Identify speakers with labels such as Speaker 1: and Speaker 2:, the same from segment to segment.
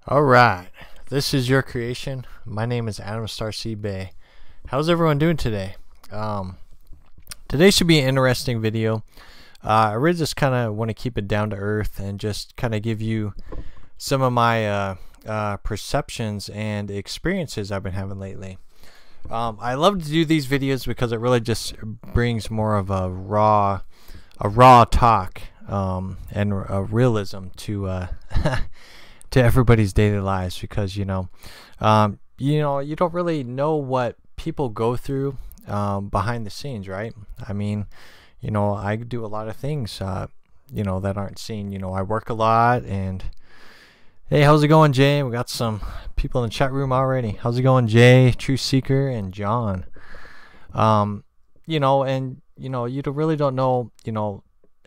Speaker 1: All right, this is your creation. My name is Starseed Bey. How's everyone doing today? Today should be an interesting video. I really just kind of want to keep it down to earth and just kind of give you some of my perceptions and experiences I've been having lately. I love to do these videos because it really just brings more of a raw talk and a realism to to everybody's daily lives, because you don't really know what people go through behind the scenes, right? I mean, I do a lot of things that aren't seen. I work a lot. And hey, how's it going, Jay? We got some people in the chat room already. How's it going, Jay, True Seeker, and John? You really don't know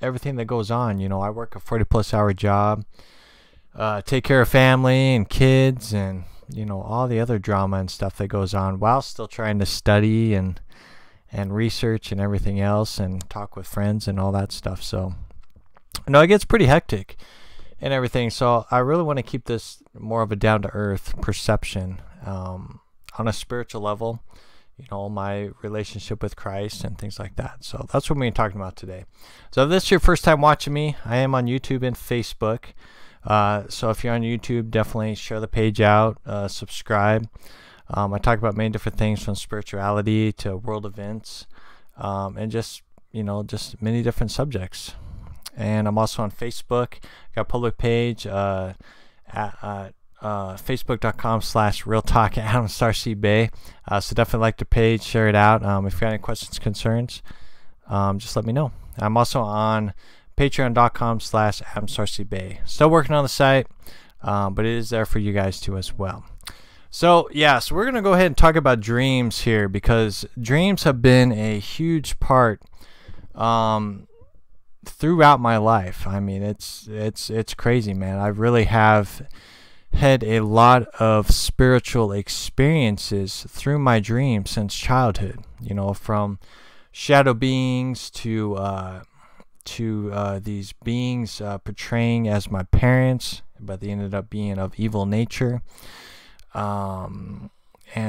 Speaker 1: everything that goes on. I work a 40+ hour job, take care of family and kids, and all the other drama and stuff that goes on, while still trying to study and research and everything else, and talk with friends and all that stuff. So it gets pretty hectic and everything. So I really want to keep this more of a down-to-earth perception on a spiritual level, my relationship with Christ and things like that. So that's what we're talking about today. So if this is your first time watching me, I am on YouTube and Facebook. So if you're on YouTube, definitely share the page out, subscribe. I talk about many different things, from spirituality to world events, and just many different subjects. And I'm also on Facebook. Got a public page at facebook.com/realtalk@Starseed Bey. So definitely like the page, share it out. If you got any questions, concerns, just let me know. I'm also on patreon.com/Starseed Bey. Still working on the site, but it is there for you guys too as well. So we're going to go ahead and talk about dreams here, because dreams have been a huge part throughout my life. I mean, it's crazy, man. I really have had a lot of spiritual experiences through my dreams since childhood, from shadow beings to these beings portraying as my parents, but they ended up being of evil nature, and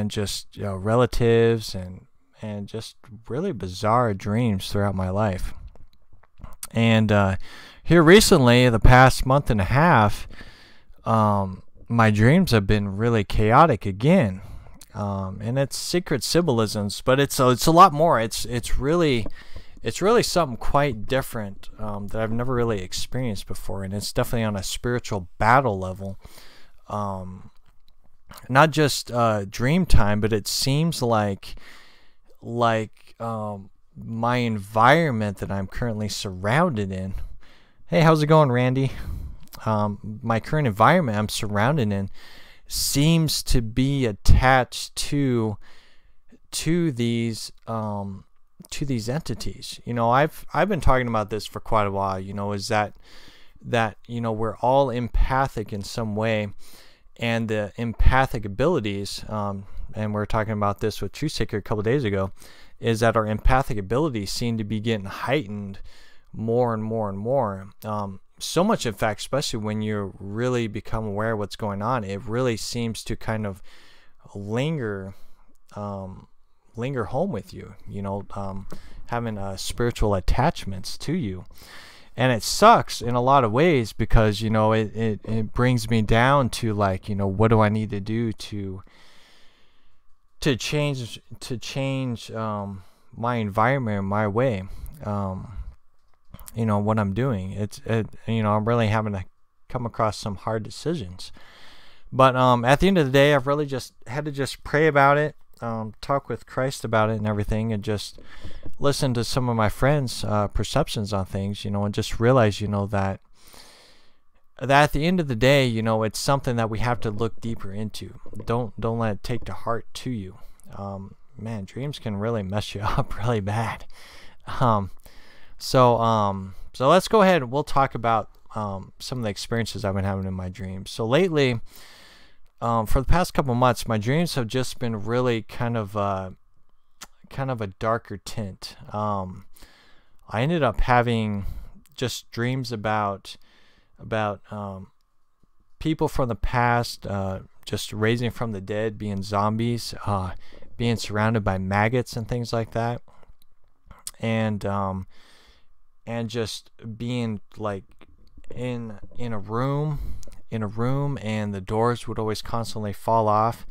Speaker 1: just relatives, and just really bizarre dreams throughout my life. And here recently, the past month and a half, my dreams have been really chaotic again, and it's secret symbolisms, but it's a lot more. It's really something quite different that I've never really experienced before, and it's definitely on a spiritual battle level. Not just dream time, but it seems like my environment that I'm currently surrounded in. Hey, how's it going, Randy? My current environment I'm surrounded in seems to be attached to these entities. I've been talking about this for quite a while. Is that we're all empathic in some way, and the empathic abilities, and we were talking about this with True Seeker a couple days ago, is that our empathic abilities seem to be getting heightened more and more and more. So much, in fact, especially when you really become aware of what's going on, it really seems to kind of linger home with you, having spiritual attachments to you. And it sucks in a lot of ways, because it brings me down to, like, what do I need to do to change my environment, my way, what I'm doing. I'm really having to come across some hard decisions. But at the end of the day, I've really just had to pray about it, talk with Christ about it and everything, and just listen to some of my friends' perceptions on things, and just realize, that at the end of the day, it's something that we have to look deeper into. Don't let it take to heart to you. Man, dreams can really mess you up really bad. So let's go ahead and we'll talk about some of the experiences I've been having in my dreams. So lately, for the past couple months, my dreams have just been really kind of a darker tint. I ended up having just dreams about people from the past just raising from the dead, being zombies, being surrounded by maggots and things like that, and just being like in a room, and the doors would always constantly fall off.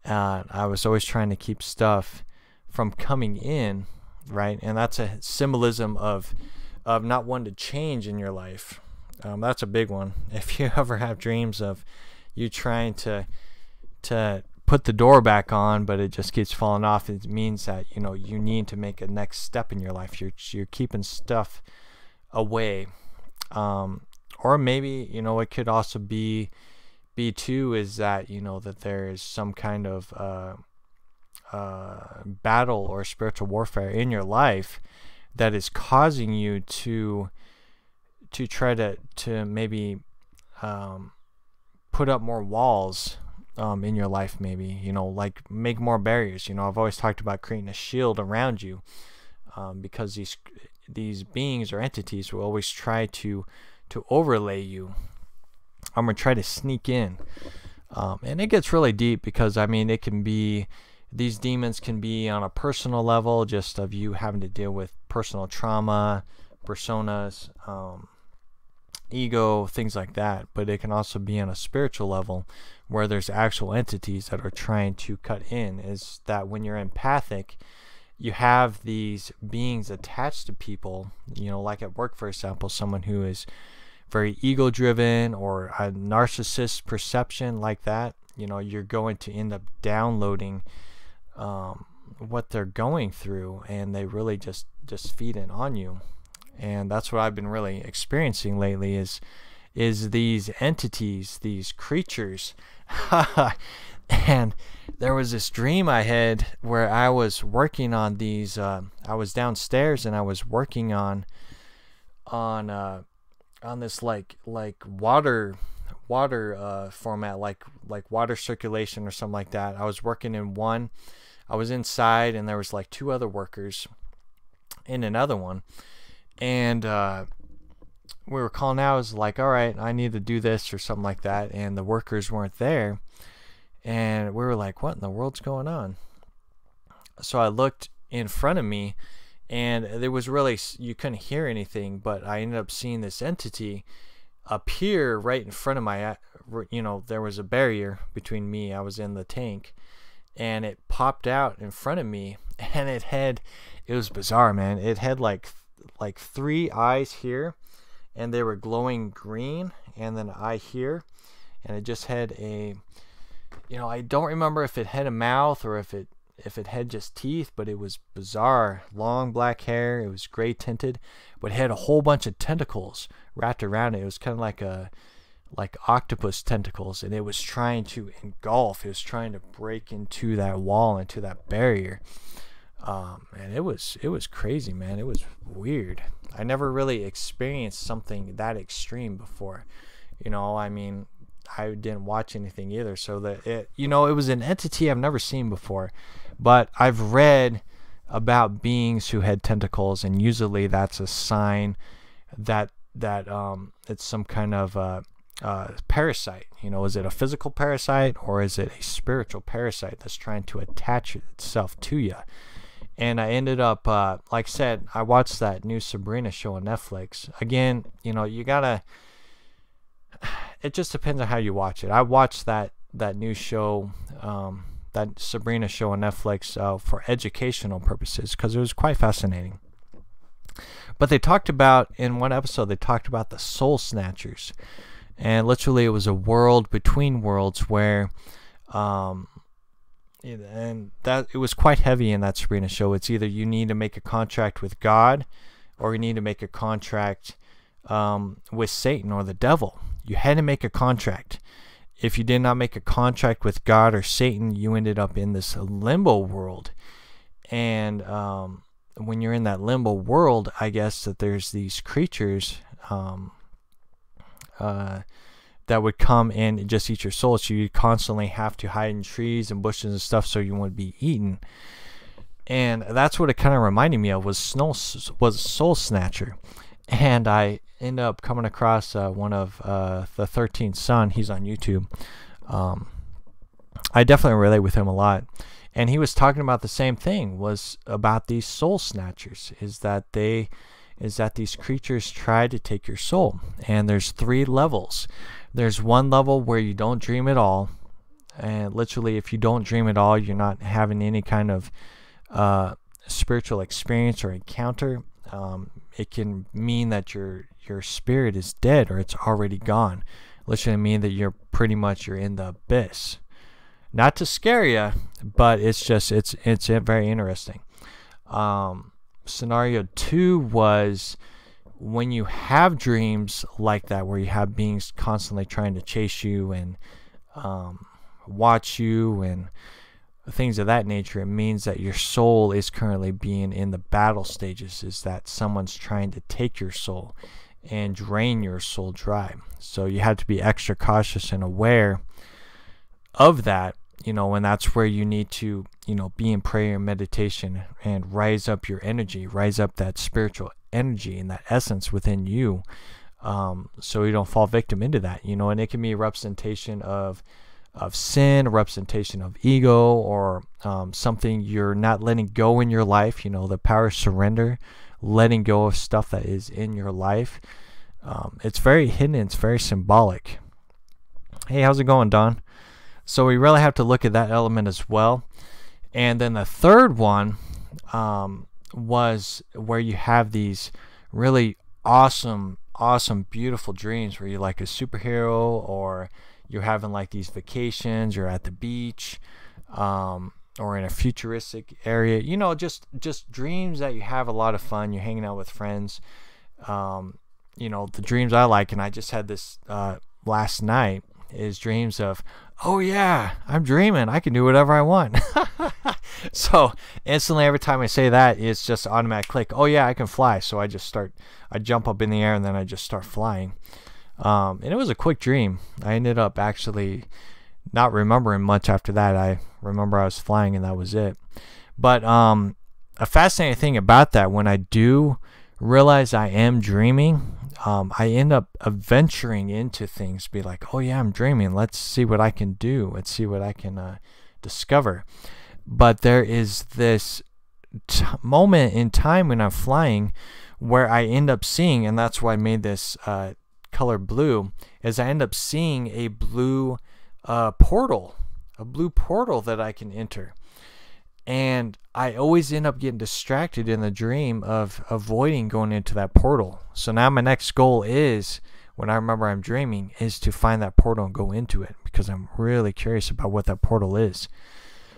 Speaker 1: I was always trying to keep stuff from coming in, right? And that's a symbolism of not wanting to change in your life. That's a big one. If you ever have dreams of you trying to put the door back on, but it just keeps falling off, it means that you need to make a next step in your life. You're keeping stuff away. Or maybe it could also be too is that that there is some kind of battle or spiritual warfare in your life that is causing you to try to maybe put up more walls in your life, maybe like make more barriers. I've always talked about creating a shield around you, because these beings or entities will always try to overlay you. I'm gonna try to sneak in, and it gets really deep, because it can be, these demons can be on a personal level, just of you having to deal with personal trauma, personas, ego, things like that. But it can also be on a spiritual level, where there's actual entities that are trying to cut in. Is that when you're empathic, you have these beings attached to people, like at work, for example, someone who is very ego driven, or a narcissist perception like that, you're going to end up downloading what they're going through, and they really just feed in on you. And that's what I've been really experiencing lately is these entities, these creatures. And there was this dream I had where I was working on these, I was downstairs and I was working on this like water format, like water circulation or something like that. I was working in one, I was inside, and there was like two other workers in another one, and we were calling out. I was like, all right, I need to do this or something like that, and the workers weren't there, and we were like, what in the world's going on? So I looked in front of me, and there was really, you couldn't hear anything, but I ended up seeing this entity appear right in front of my, there was a barrier between me, I was in the tank, and it popped out in front of me, and it was bizarre, man. It had like three eyes here, and they were glowing green, and then an eye here, and it just had a, I don't remember if it had a mouth or if it had just teeth, but it was bizarre. Long black hair, it was gray tinted, but it had a whole bunch of tentacles wrapped around it. It was kind of like octopus tentacles, and it was trying to engulf, it was trying to break into that wall, into that barrier. And it was crazy, man. It was weird. I never really experienced something that extreme before. I didn't watch anything either, so that it was an entity I've never seen before. But I've read about beings who had tentacles, and usually that's a sign that it's some kind of parasite. Is it a physical parasite, or is it a spiritual parasite that's trying to attach itself to you? And I ended up, like I said, I watched that new Sabrina show on Netflix. Again, you gotta, it just depends on how you watch it. I watched that new show, that Sabrina show on Netflix, for educational purposes, because it was quite fascinating. But they talked about, in one episode, they talked about the soul snatchers. And literally it was a world between worlds where, and that it was quite heavy in that Sabrina show. It's either you need to make a contract with God, or you need to make a contract with Satan or the devil. You had to make a contract. If you did not make a contract with God or Satan, you ended up in this limbo world. And when you're in that limbo world, I guess that there's these creatures that would come and just eat your soul. So you constantly have to hide in trees and bushes and stuff so you wouldn't be eaten. And that's what it kind of reminded me of, was Soul Snatcher. and I ended up coming across one of the 13th Son. He's on YouTube. I definitely relate with him a lot, and he was talking about the same thing, was about these soul snatchers, is that these creatures try to take your soul. And there's 3 levels. There's one level where you don't dream at all, and literally if you don't dream at all, you're not having any kind of spiritual experience or encounter. It can mean that your spirit is dead or it's already gone. Literally mean that you're in the abyss. Not to scare you, but it's very interesting. Scenario 2 was when you have dreams like that, where you have beings constantly trying to chase you and watch you and things of that nature. It means that your soul is currently being in the battle stages, is that someone's trying to take your soul and drain your soul dry. So you have to be extra cautious and aware of that, and that's where you need to, be in prayer and meditation and rise up your energy, rise up that spiritual energy and that essence within you, so you don't fall victim into that, and it can be a representation of sin, a representation of ego, or something you're not letting go in your life, the power of surrender, letting go of stuff that is in your life. It's very hidden, it's very symbolic. Hey, how's it going, Don? So we really have to look at that element as well. And then the third one was where you have these really awesome, beautiful dreams where you're like a superhero, or you're having like these vacations, you're at the beach, or in a futuristic area, just dreams that you have a lot of fun, you're hanging out with friends. The dreams I like, and I just had this last night, is dreams of, oh yeah, I'm dreaming, I can do whatever I want. So instantly, every time I say that, it's just automatic click, oh yeah, I can fly. So I jump up in the air and then I just start flying. And it was a quick dream. I ended up actually not remembering much after that. I remember I was flying and that was it. But a fascinating thing about that, when I do realize I am dreaming, I end up venturing into things, be like, oh yeah, I'm dreaming, let's see what I can do, let's see what I can discover. But there is this moment in time when I'm flying where I end up seeing, and that's why I made this color blue, is I end up seeing a blue portal that I can enter. And I always end up getting distracted in the dream of avoiding going into that portal. So now my next goal is, when I remember I'm dreaming, is to find that portal and go into it, because I'm really curious about what that portal is.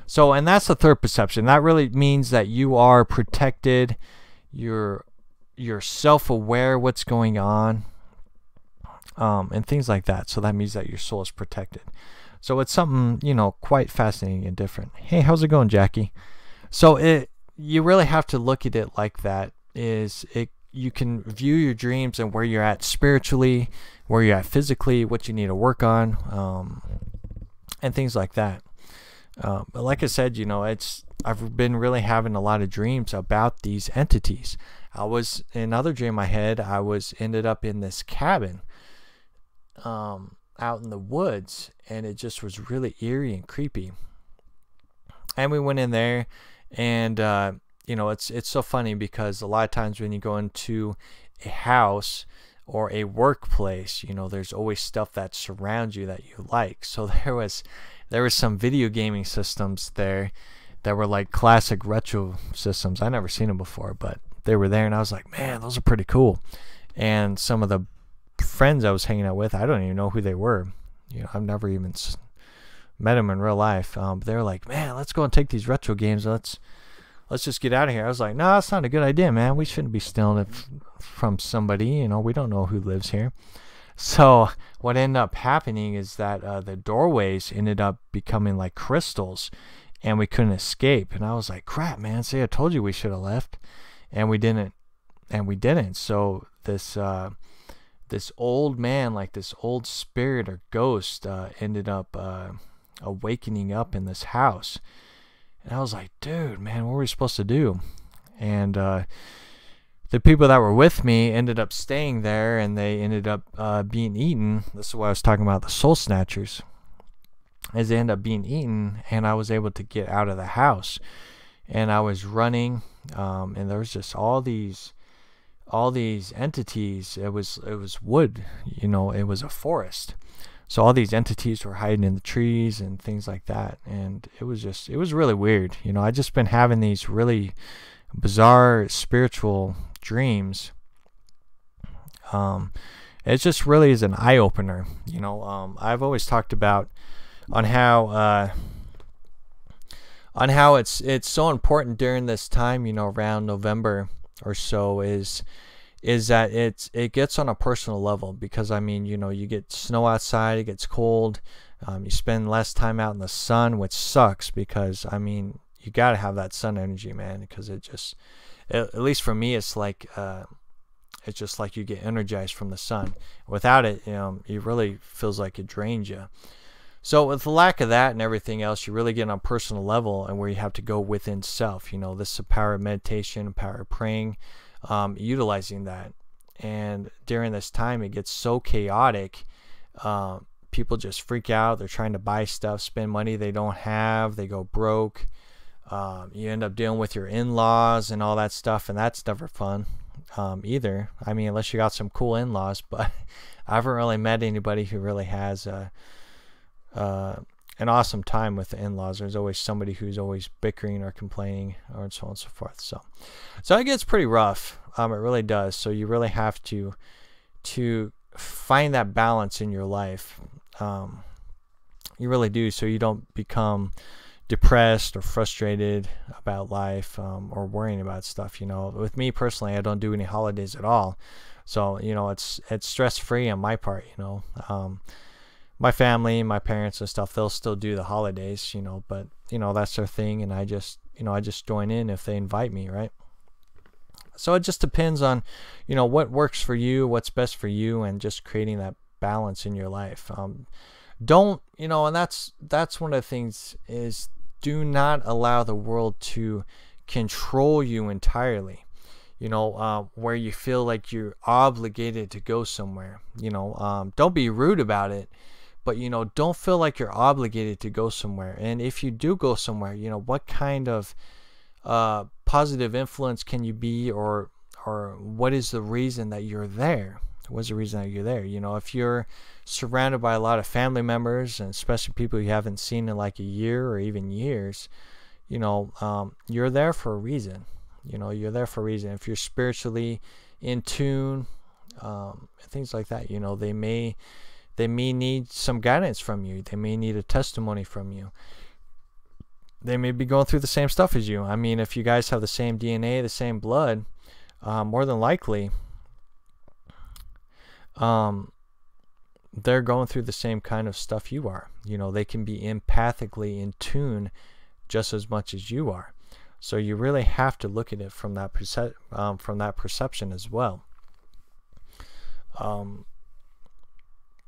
Speaker 1: So, and that's the third perception. That really means that you are protected, you're self-aware what's going on, and things like that. So that means that your soul is protected. So it's something, quite fascinating and different. Hey, how's it going, Jackie? So you really have to look at it like that. You can view your dreams and where you're at spiritually, where you're at physically, what you need to work on, and things like that. But like I said, I've been really having a lot of dreams about these entities. In another dream I had, ended up in this cabin out in the woods, and it just was really eerie and creepy. And we went in there, and it's so funny, because a lot of times when you go into a house or a workplace, there's always stuff that surrounds you that you like. So there was some video gaming systems there that were like classic retro systems. I never seen them before, but they were there, and I was like, man, those are pretty cool. And some of the friends I was hanging out with, I don't even know who they were. I've never even met them in real life. But they were like, man, let's go and take these retro games. Let's just get out of here. I was like, no, that's not a good idea, man. We shouldn't be stealing it from somebody. We don't know who lives here. So what ended up happening is that the doorways ended up becoming like crystals, and we couldn't escape. And I was like, crap, man. See, I told you we should have left, and we didn't. So this old man, like this old spirit or ghost, ended up awakening up in this house. And I was like, dude, man, what were we supposed to do? And the people that were with me ended up staying there, and they ended up being eaten. This is what I was talking about, the soul snatchers. As they ended up being eaten, and I was able to get out of the house, and I was running, and there was just all these entities. It was wood, you know, it was a forest. So all these entities were hiding in the trees and things like that, and it was really weird. You know, I just been having these really bizarre spiritual dreams. It just really is an eye opener. You know, I've always talked about on how it's so important during this time, you know, around November or so, is that it gets on a personal level, because I mean, you know, you get snow outside, it gets cold, you spend less time out in the sun, which sucks, because I mean, you got to have that sun energy, man, because it just, at least for me, it's just like you get energized from the sun. Without it, you know, it really feels like it drains you. So with the lack of that and everything else, you really get on a personal level, and where you have to go within self. You know, this is the power of meditation, power of praying, utilizing that. And during this time, it gets so chaotic. People just freak out. They're trying to buy stuff, spend money they don't have. They go broke. You end up dealing with your in-laws and all that stuff, and that's never fun either. I mean, unless you got some cool in-laws, but I haven't really met anybody who really has an awesome time with the in-laws. There's always somebody who's always bickering or complaining, or so on and so forth. So it gets pretty rough. It really does. So you really have to find that balance in your life. You really do, so you don't become depressed or frustrated about life, or worrying about stuff. You know, with me personally, I don't do any holidays at all. So, you know, it's stress-free on my part, you know. My family, my parents and stuff, they'll still do the holidays, you know, but, you know, that's their thing, and I just join in if they invite me, right? So it just depends on, you know, what works for you, what's best for you, and just creating that balance in your life. Don't, you know, and that's one of the things, is do not allow the world to control you entirely. You know, where you feel like you're obligated to go somewhere. You know, don't be rude about it, but, you know, don't feel like you're obligated to go somewhere. And if you do go somewhere, you know, what kind of positive influence can you be, or what is the reason that you're there? What's the reason that you're there? You know, if you're surrounded by a lot of family members, and especially people you haven't seen in like a year or even years, you know, you're there for a reason. You know, you're there for a reason. If you're spiritually in tune, things like that, you know, they may need some guidance from you. They may need a testimony from you. They may be going through the same stuff as you. I mean, if you guys have the same DNA, the same blood, more than likely, they're going through the same kind of stuff you are. You know, they can be empathically in tune just as much as you are. So you really have to look at it from that perception as well.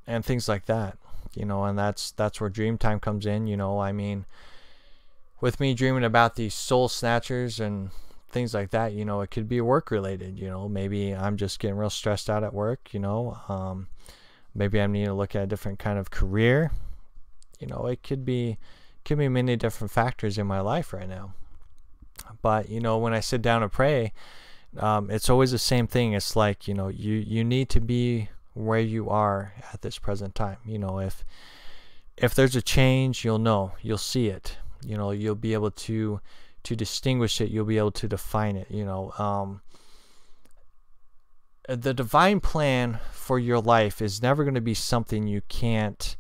Speaker 1: And things like that, you know, and that's where dreamtime comes in. You know, I mean, with me dreaming about these soul snatchers and things like that, you know, it could be work related. You know, maybe I'm just getting real stressed out at work, you know, maybe I need to look at a different kind of career. You know, it could be many different factors in my life right now. But, you know, when I sit down and pray, it's always the same thing. It's like, you know, you need to be where you are at this present time. You know, if there's a change, you'll see it. You know, you'll be able to distinguish it. You'll be able to define it. You know, the divine plan for your life is never going to be something you can't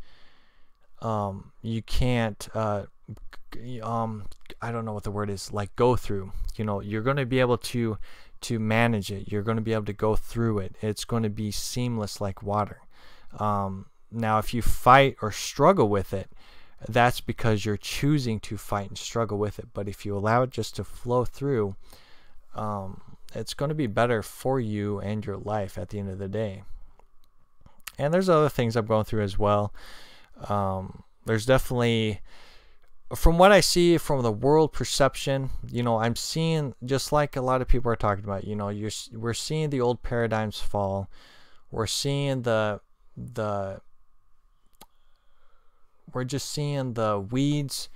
Speaker 1: I don't know what the word is, like go through. You know, you're going to be able to manage it. You're going to be able to go through it. It's going to be seamless like water. Now, if you fight or struggle with it, that's because you're choosing to fight and struggle with it. But if you allow it just to flow through, it's going to be better for you and your life at the end of the day. And there's other things I'm going through as well. There's definitely from what I see from the world perception, I'm seeing, just like a lot of people are talking about, we're seeing the old paradigms fall. We're seeing we're just seeing the weeds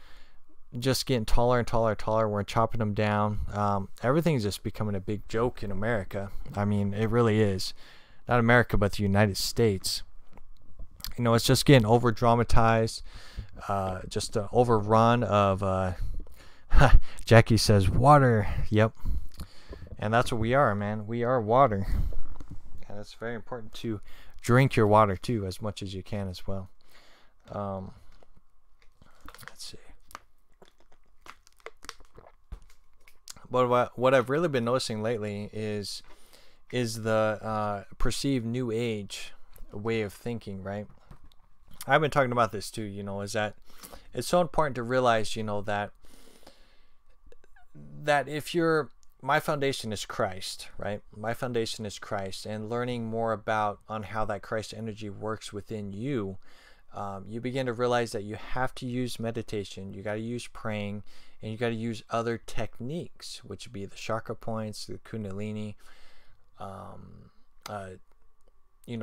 Speaker 1: just getting taller and taller and taller. We're chopping them down. Everything's just becoming a big joke in America. I mean, it really is. Not America, but the United States. It's just getting over dramatized. Just an overrun of Jackie says water. Yep. And that's what we are, man. We are water. And it's very important to drink your water too, as much as you can as well. Let's see. But what I've really been noticing lately is the perceived new age way of thinking, right? I've been talking about this too, is that it's so important to realize, that if my foundation is Christ, right? My foundation is Christ, and learning more on how that Christ energy works within you, you begin to realize that you have to use meditation, you got to use praying, and you got to use other techniques, which would be the chakra points, the kundalini,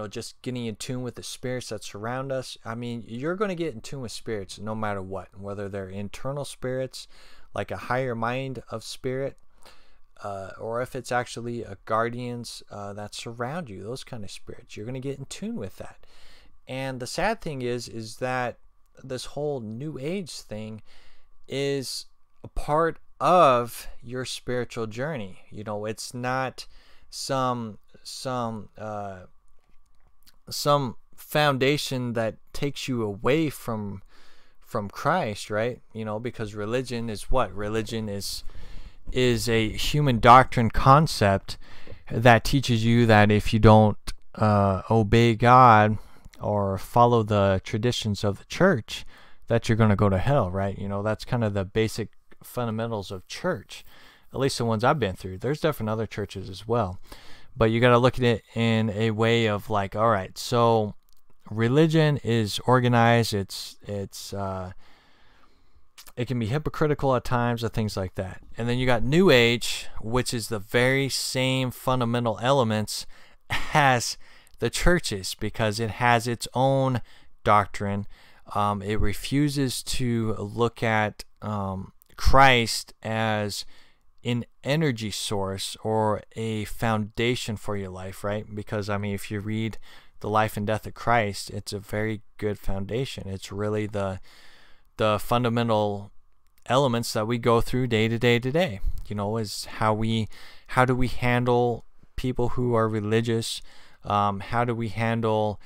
Speaker 1: just getting in tune with the spirits that surround us. I mean, you're going to get in tune with spirits no matter what, whether they're internal spirits, like a higher mind of spirit, or if it's actually a guardians that surround you, those kind of spirits. You're going to get in tune with that. And the sad thing is that this whole new age thing is a part of your spiritual journey. It's not some foundation that takes you away from Christ, right? Because religion is what? Religion is a human doctrine concept that teaches you that if you don't obey God or follow the traditions of the church, that you're going to go to hell, right? That's kind of the basic fundamentals of church, at least the ones I've been through. There's definitely other churches as well, but you got to look at it in a way of like, all right, so religion is organized, it can be hypocritical at times, or things like that. And then you got New Age, which is the very same fundamental elements as the churches, because it has its own doctrine. It refuses to look at Christ as an energy source or a foundation for your life, right? Because, I mean, if you read The Life and Death of Christ, it's a very good foundation. It's really the fundamental elements that we go through day to day, is how do we handle people who are religious, how do we handle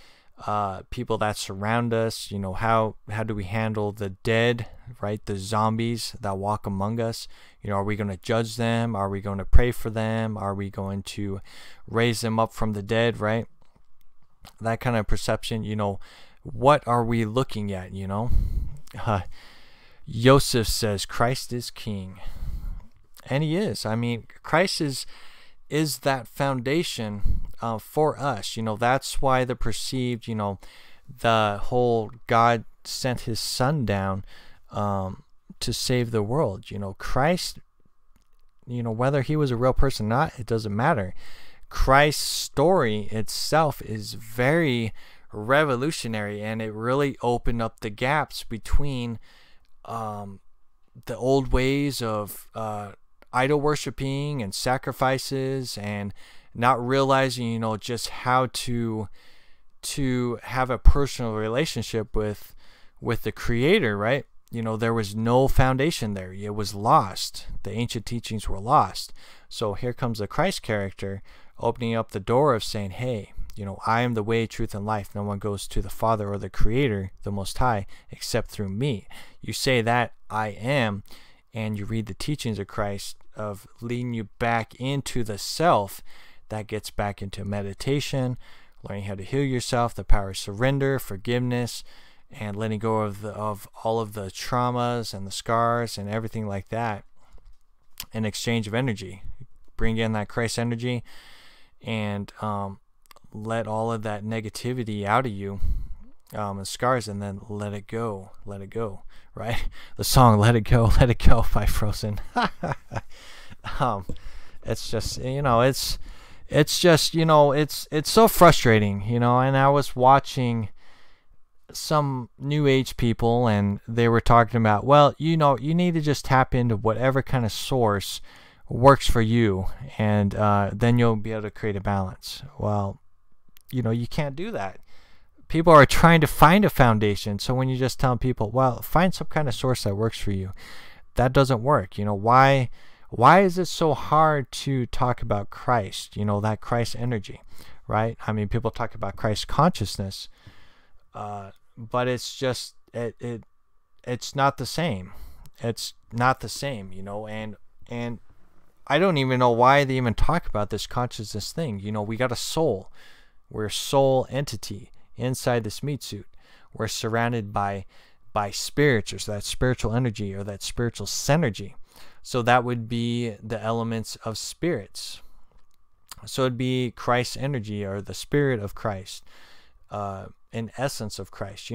Speaker 1: people that surround us, how do we handle the dead, right? The zombies that walk among us. Are we going to judge them? Are we going to pray for them? Are we going to raise them up from the dead, right? That kind of perception, what are we looking at, Joseph says Christ is king, and he is. I mean, Christ is that foundation for us. That's why the perceived, the whole God sent his son down to save the world. Christ, whether he was a real person or not, it doesn't matter. Christ's story itself is very revolutionary, and it really opened up the gaps between the old ways of idol worshiping and sacrifices, and not realizing just how to have a personal relationship with the Creator, right? There was no foundation there. It was lost. The ancient teachings were lost. So here comes the Christ character opening up the door of saying, hey, I am the way, truth, and life. No one goes to the Father or the Creator, the Most High, except through me. You say that I am, and you read the teachings of Christ of leading you back into the self. That gets back into meditation, learning how to heal yourself, the power of surrender, forgiveness, and letting go of all of the traumas and the scars and everything like that. An exchange of energy. Bring in that Christ energy, and let all of that negativity out of you, and scars, and then let it go, right? The song Let It Go by Frozen. It's just, it's just, it's so frustrating, and I was watching some new age people, and they were talking about, well, you need to just tap into whatever kind of source works for you, and then you'll be able to create a balance. Well, you can't do that. People are trying to find a foundation, so when you just tell people, well, find some kind of source that works for you, that doesn't work. Why is it so hard to talk about Christ, that Christ energy, right? I mean, people talk about Christ consciousness, but it's just, it's not the same. It's not the same, and I don't even know why they even talk about this consciousness thing. We got a soul. We're a soul entity inside this meat suit. We're surrounded by spirits, or that spiritual energy, or that spiritual synergy. So that would be the elements of spirits. So it'd be Christ's energy, or the spirit of Christ, an essence of Christ.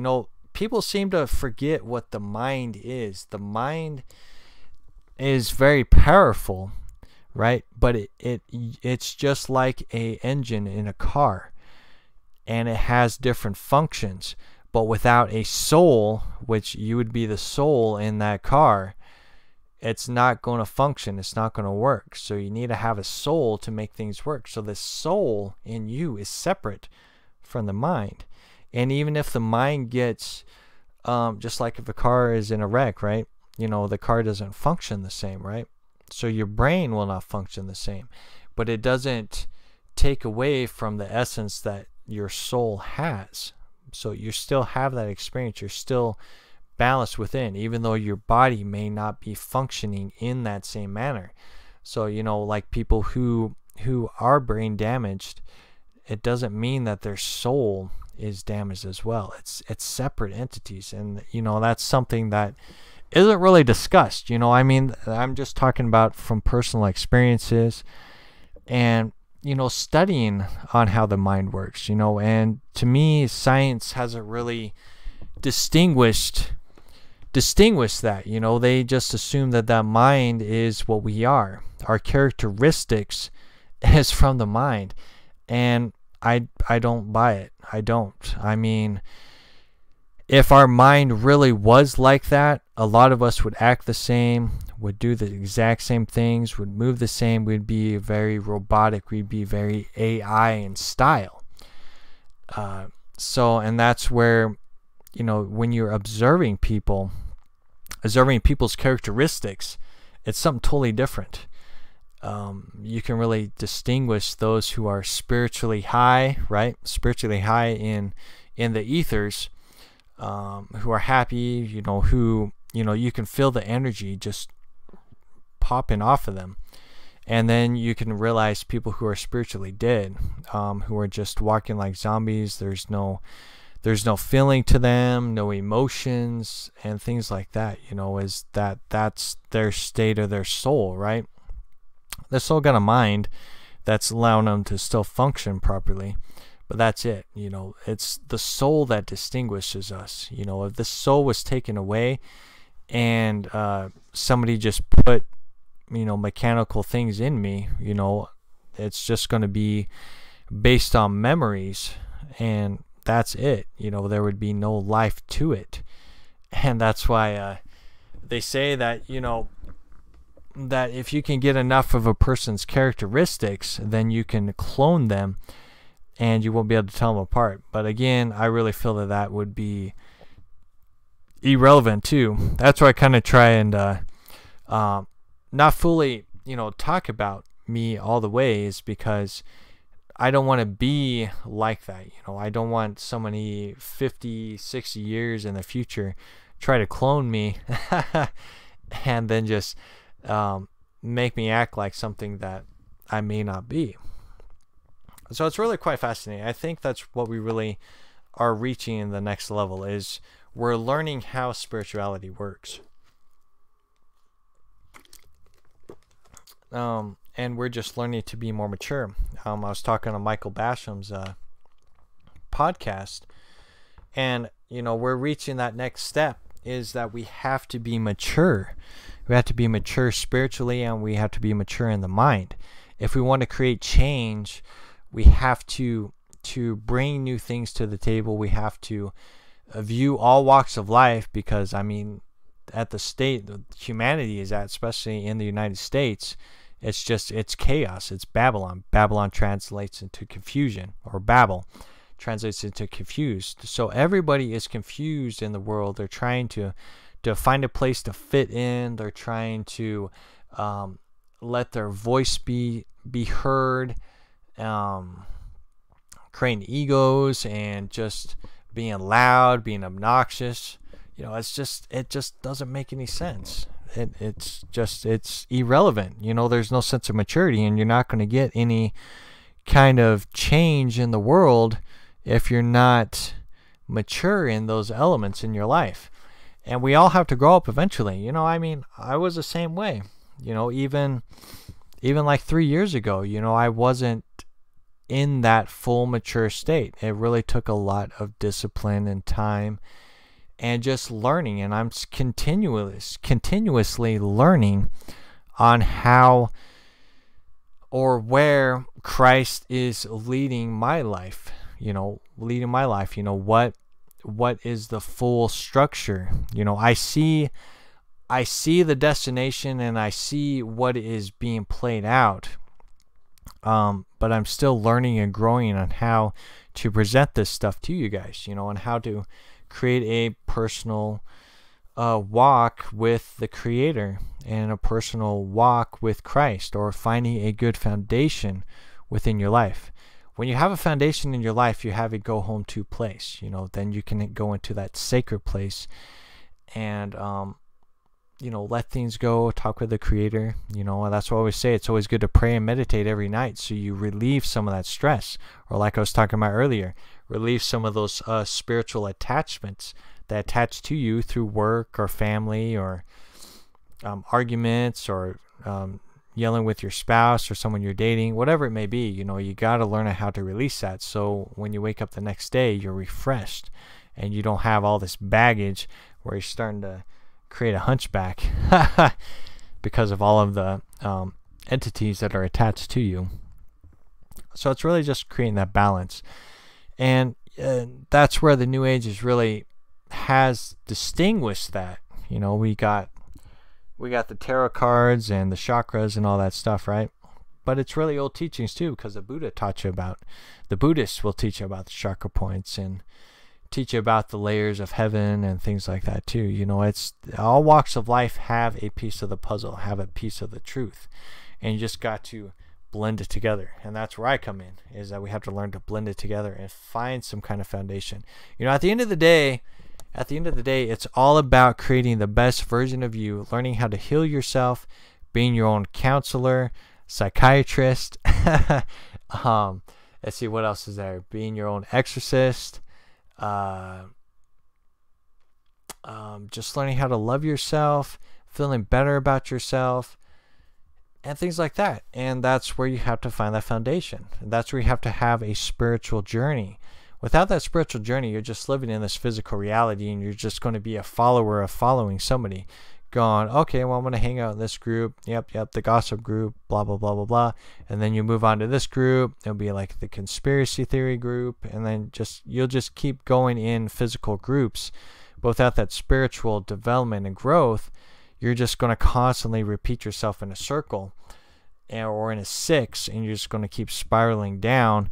Speaker 1: People seem to forget what the mind is. The mind is very powerful, right? But it's just like a engine in a car, and it has different functions. But without a soul, which you would be the soul in that car, it's not going to function. It's not going to work. So you need to have a soul to make things work. So the soul in you is separate from the mind. And even if the mind gets, just like if a car is in a wreck, right? The car doesn't function the same, right? So your brain will not function the same. But it doesn't take away from the essence that your soul has. So you still have that experience. You're still balanced within, even though your body may not be functioning in that same manner. So like people who are brain damaged, it doesn't mean that their soul is damaged as well. It's separate entities, and that's something that isn't really discussed. I mean, I'm just talking about from personal experiences, and studying on how the mind works, and to me, science hasn't really distinguished that. They just assume that mind is what we are. Our characteristics is from the mind, and I don't buy it. I don't. I mean, if our mind really was like that, a lot of us would act the same, would do the exact same things, would move the same. We'd be very robotic. We'd be very AI in style. And that's where, when you're observing people's characteristics, it's something totally different. You can really distinguish those who are spiritually high, right? Spiritually high in the ethers, who are happy, who, you can feel the energy just popping off of them. And then you can realize people who are spiritually dead, who are just walking like zombies. There's no feeling to them, no emotions, and things like that. That's their state of their soul, right? Their soul got a mind that's allowing them to still function properly, but that's it. It's the soul that distinguishes us. If the soul was taken away, and somebody just put mechanical things in me, it's just going to be based on memories, and that's it. There would be no life to it. And that's why they say that that if you can get enough of a person's characteristics, then you can clone them and you won't be able to tell them apart. But again, I really feel that would be irrelevant too. That's why I kind of try and not fully talk about me all the way, is because I don't want to be like that. I don't want somebody 50, 60 years in the future try to clone me and then just make me act like something that I may not be. So it's really quite fascinating. I think that's what we really are reaching in the next level, is we're learning how spirituality works. And we're just learning to be more mature. I was talking on Michael Basham's podcast, And, we're reaching that next step is that we have to be mature. We have to be mature spiritually, and we have to be mature in the mind. If we want to create change, we have to bring new things to the table. We have to view all walks of life, because, at the state humanity is at, especially in the United States, it's chaos. It's Babylon. Babylon translates into confusion, or Babel translates into confused. So everybody is confused in the world. They're trying to find a place to fit in. They're trying to let their voice be heard, creating egos and just being loud, being obnoxious. It just doesn't make any sense. It's irrelevant. There's no sense of maturity, and you're not going to get any kind of change in the world if you're not mature in those elements in your life. And we all have to grow up eventually. I was the same way. Even like 3 years ago, I wasn't in that full mature state. It really took a lot of discipline and time and just learning. And I'm continuously learning on how or where Christ is leading my life. What is the full structure? I see the destination, and I see what is being played out. But I'm still learning and growing on how to present this stuff to you guys, and how to create a personal walk with the Creator, and a personal walk with Christ, or finding a good foundation within your life. When you have a foundation in your life, you have a go home to place. Then you can go into that sacred place and let things go, talk with the Creator. That's what I always say. It's always good to pray and meditate every night, so you relieve some of that stress, or like I was talking about earlier, relieve some of those spiritual attachments that attach to you through work or family, or arguments, or yelling with your spouse or someone you're dating, whatever it may be. You got to learn how to release that, so when you wake up the next day, you're refreshed and you don't have all this baggage where you're starting to create a hunchback because of all of the entities that are attached to you. So it's really just creating that balance, and that's where the New Age has distinguished that. We got the tarot cards and the chakras and all that stuff, right? But it's really old teachings too, because the Buddhists will teach you about the chakra points and teach you about the layers of heaven and things like that too. It's all walks of life have a piece of the puzzle, have a piece of the truth, and you just got to blend it together. And that's where I come in, is that we have to learn to blend it together and find some kind of foundation. At the end of the day, it's all about creating the best version of you, learning how to heal yourself, being your own counselor, psychiatrist. Let's see, what else is there? Being your own exorcist. Just learning how to love yourself, feeling better about yourself, and things like that. And that's where you have to find that foundation. And that's where you have to have a spiritual journey. Without that spiritual journey, you're just living in this physical reality, and you're just going to be a follower of following somebody. Going, okay, well, I'm going to hang out in this group. Yep, the gossip group, blah, blah, blah, blah, blah. And then you move on to this group. It'll be like the conspiracy theory group. And then you'll just keep going in physical groups. But without that spiritual development and growth, you're just going to constantly repeat yourself in a circle or in a six, and you're just going to keep spiraling down.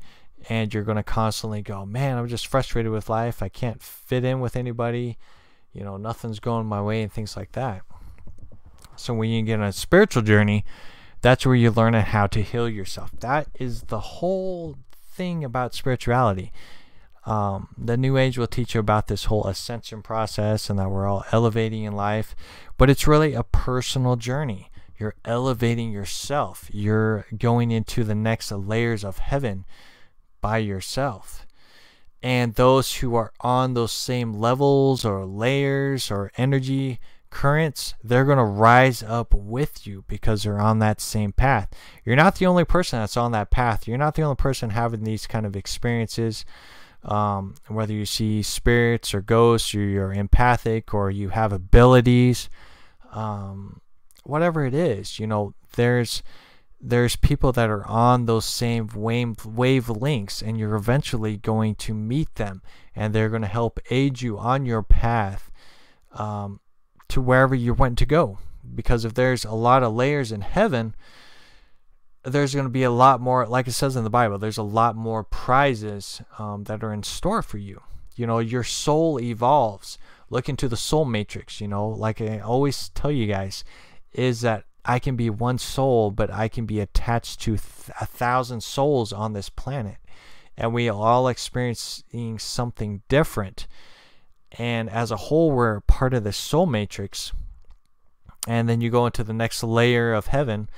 Speaker 1: And you're going to constantly go, man, I'm just frustrated with life. I can't fit in with anybody. Nothing's going my way, and things like that. So when you get on a spiritual journey, that's where you learn how to heal yourself. That is the whole thing about spirituality. The New Age will teach you about this whole ascension process, and that we're all elevating in life. But it's really a personal journey. You're elevating yourself. You're going into the next layers of heaven by yourself. And those who are on those same levels or layers or energy currents, they're going to rise up with you because they're on that same path. You're not the only person that's on that path. You're not the only person having these kind of experiences Whether you see spirits or ghosts, or you're empathic, or you have abilities, whatever it is, there's people that are on those same wavelengths, and you're eventually going to meet them, and they're going to help aid you on your path to wherever you want to go. Because if there's a lot of layers in heaven, there's going to be a lot more, like it says in the Bible, there's a lot more prizes that are in store for you. Your soul evolves. Look into the soul matrix. Like I always tell you guys, is that I can be one soul, but I can be attached to 1,000 souls on this planet, and we all experiencing something different. And as a whole, we're part of the soul matrix. And then you go into the next layer of heaven,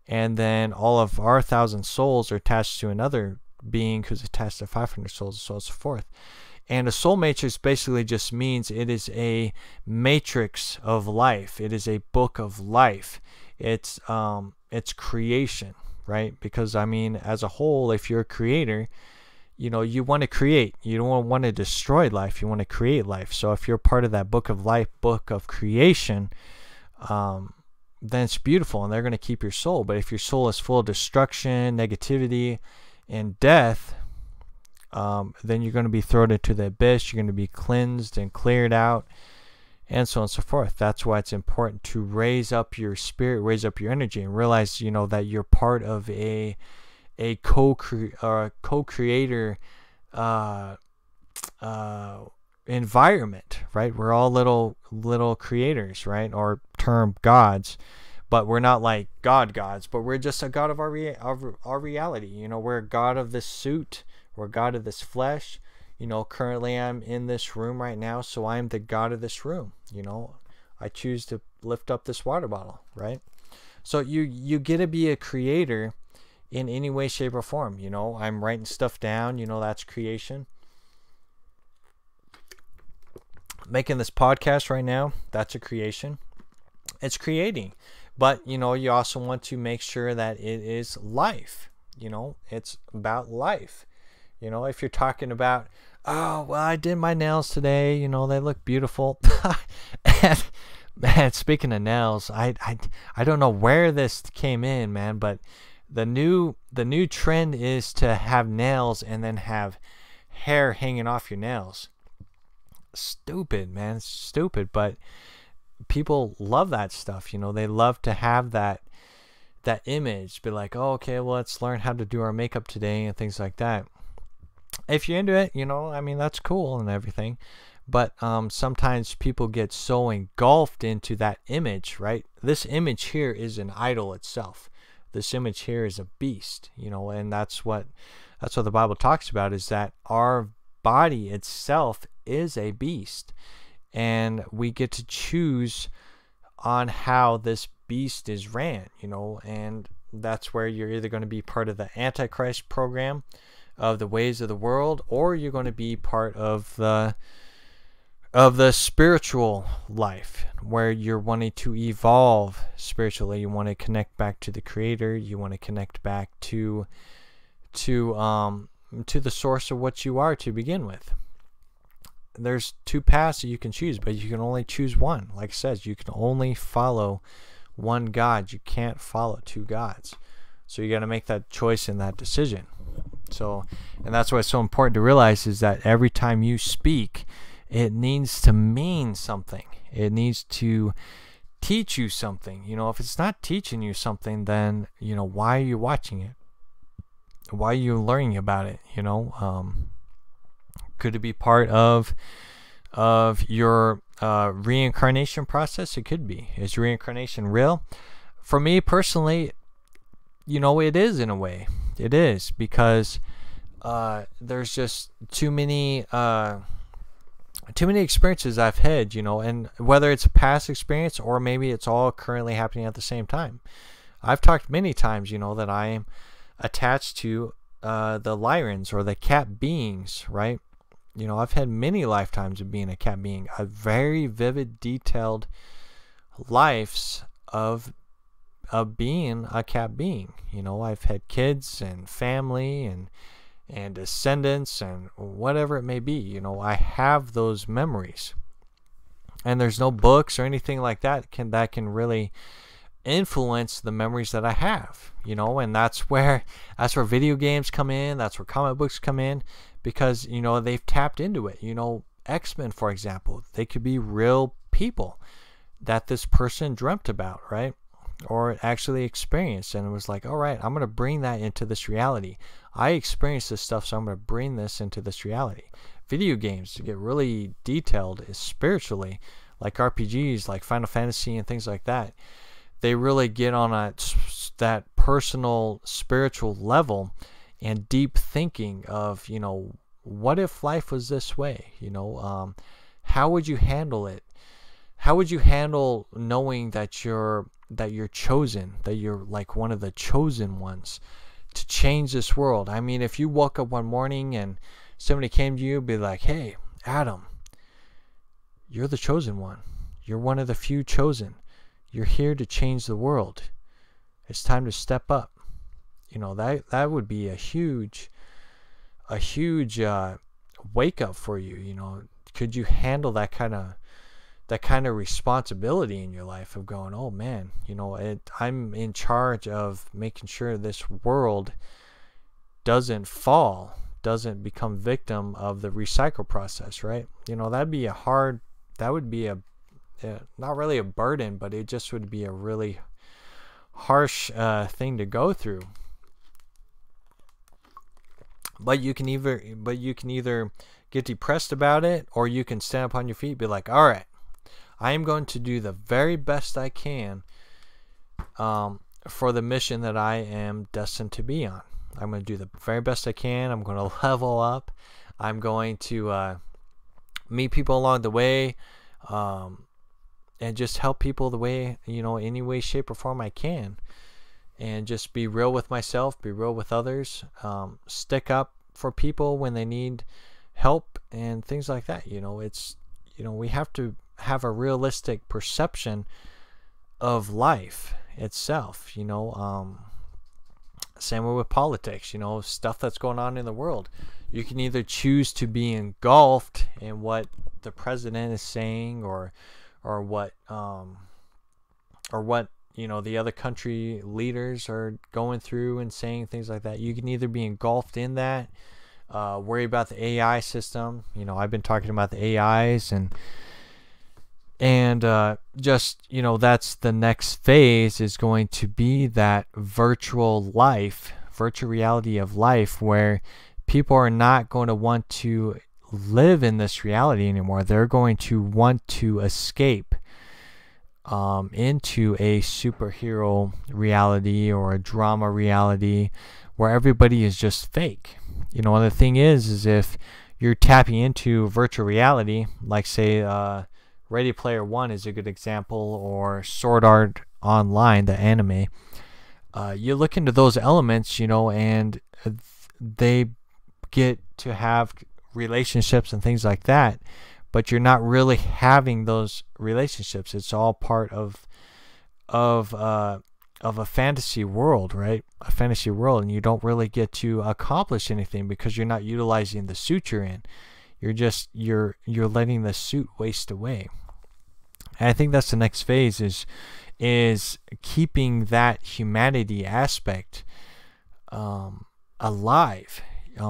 Speaker 1: and then all of our 1,000 souls are attached to another being who's attached to 500 souls, and so on and so forth. And a soul matrix basically just means it is a matrix of life. It is a book of life. It's creation, right? Because as a whole, if you're a creator, you want to create. You don't want to destroy life. You want to create life. So if you're part of that book of life, book of creation, then it's beautiful, and they're going to keep your soul. But if your soul is full of destruction, negativity, and death, then you're going to be thrown into the abyss. You're going to be cleansed and cleared out, and so on and so forth. That's why it's important to raise up your spirit, raise up your energy, and realize, that you're part of a co-creator environment, right? We're all little creators, right? Or term gods, but we're not like gods, but we're just a god of our reality. We're a god of this suit. We're a god of this flesh. Currently I'm in this room right now, so I'm the god of this room. I choose to lift up this water bottle, right? So you get to be a creator in any way, shape, or form. I'm writing stuff down. That's creation. Making this podcast right now, that's a creation. It's creating. But you also want to make sure that it is life. It's about life. If you're talking about, oh, well, I did my nails today, they look beautiful. And man, speaking of nails, I don't know where this came in, man, but the new trend is to have nails and then have hair hanging off your nails. Stupid, man. It's stupid, but people love that stuff. They love to have that image, be like, oh, okay, well, let's learn how to do our makeup today and things like that. If you're into it, that's cool and everything, but sometimes people get so engulfed into that image, right? This image here is an idol itself. This image here is a beast, and that's what the Bible talks about, is that our body itself is a beast, and we get to choose on how this beast is ran, and that's where you're either going to be part of the Antichrist program of the ways of the world, or you're going to be part of the spiritual life, where you're wanting to evolve spiritually. You want to connect back to the Creator. You want to connect back to the source of what you are to begin with. There's two paths that you can choose, but you can only choose one. Like it says, you can only follow one God. You can't follow two gods. So you got to make that choice and that decision. So, and that's why it's so important to realize, is that every time you speak, it needs to mean something. It needs to teach you something. If it's not teaching you something, then, why are you watching it? Why are you learning about it? Could it be part of your reincarnation process? It could be. Is reincarnation real? For me personally, it is in a way. It is, because there's just too many experiences I've had, and whether it's a past experience or maybe it's all currently happening at the same time. I've talked many times, that I am attached to the Lyrans, or the cat beings, right? I've had many lifetimes of being a cat being, a very vivid, detailed lives of being a cat being. I've had kids and family, and and descendants and whatever it may be. You know, I have those memories, and there's no books or anything like that can really influence the memories that I have. You know, and that's where video games come in. That's where comic books come in, because you know they've tapped into it. You know, X-Men, for example, they could be real people that this person dreamt about, right? Or actually experienced, and it was like, all right, I'm going to bring that into this reality. I experienced this stuff, so I'm going to bring this into this reality. Video games, to get really detailed, is spiritually, like RPGs, like Final Fantasy and things like that. They really get on that personal spiritual level and deep thinking of, you know, what if life was this way? You know, how would you handle it? How would you handle knowing that you're chosen, that you're like one of the chosen ones to change this world? I mean, if you woke up one morning and somebody came to you and be like, hey, Adam, you're the chosen one. You're one of the few chosen. You're here to change the world. It's time to step up. You know, that would be a huge wake up for you. You know, could you handle that kind of responsibility in your life of going, oh man, you know, I'm in charge of making sure this world doesn't fall, doesn't become victim of the recycle process, right? You know, that would be not really a burden, but it just would be a really harsh thing to go through. But you can either get depressed about it, or you can stand up on your feet and be like, all right, I am going to do the very best I can for the mission that I am destined to be on. I'm going to do the very best I can. I'm going to level up. I'm going to meet people along the way, and just help people the way, you know, any way, shape, or form I can. And just be real with myself, be real with others, stick up for people when they need help and things like that. You know, we have to have a realistic perception of life itself. You know, same way with politics. You know, stuff that's going on in the world. You can either choose to be engulfed in what the president is saying, or what you know, the other country leaders are going through and saying, things like that. You can either be engulfed in that, worry about the AI system. You know, I've been talking about the AIs, and just, you know, that's the next phase, is going to be that virtual reality of life, where people are not going to want to live in this reality anymore. They're going to want to escape into a superhero reality or a drama reality where everybody is just fake. You know, and the thing is if you're tapping into virtual reality, like say Ready Player One is a good example, or Sword Art Online, the anime, you look into those elements, you know, and they get to have relationships and things like that, but you're not really having those relationships. It's all part of a fantasy world, right? A fantasy world, and you don't really get to accomplish anything because you're not utilizing the suit you're in. You're letting the suit waste away. And I think that's the next phase, is keeping that humanity aspect alive,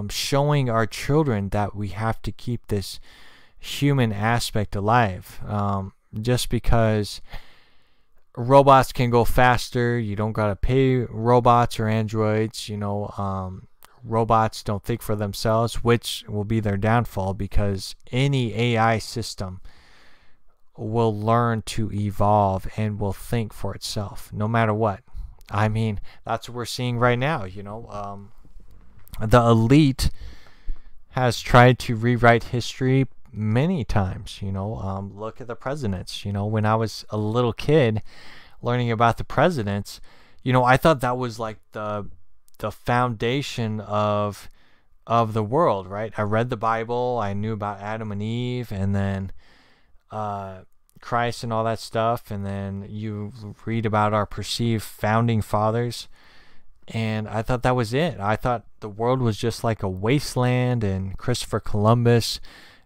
Speaker 1: showing our children that we have to keep this human aspect alive. Just because robots can go faster, you don't gotta pay robots or androids. You know, robots don't think for themselves, which will be their downfall, because any AI system will learn to evolve and will think for itself no matter what. I mean, that's what we're seeing right now. You know, the elite has tried to rewrite history many times. You know, look at the presidents. You know, when I was a little kid learning about the presidents, you know, I thought that was like the foundation of the world, right? I read the Bible, I knew about Adam and Eve, and then Christ and all that stuff, and then you read about our perceived founding fathers, And I thought that was it. I thought the world was just like a wasteland, and Christopher Columbus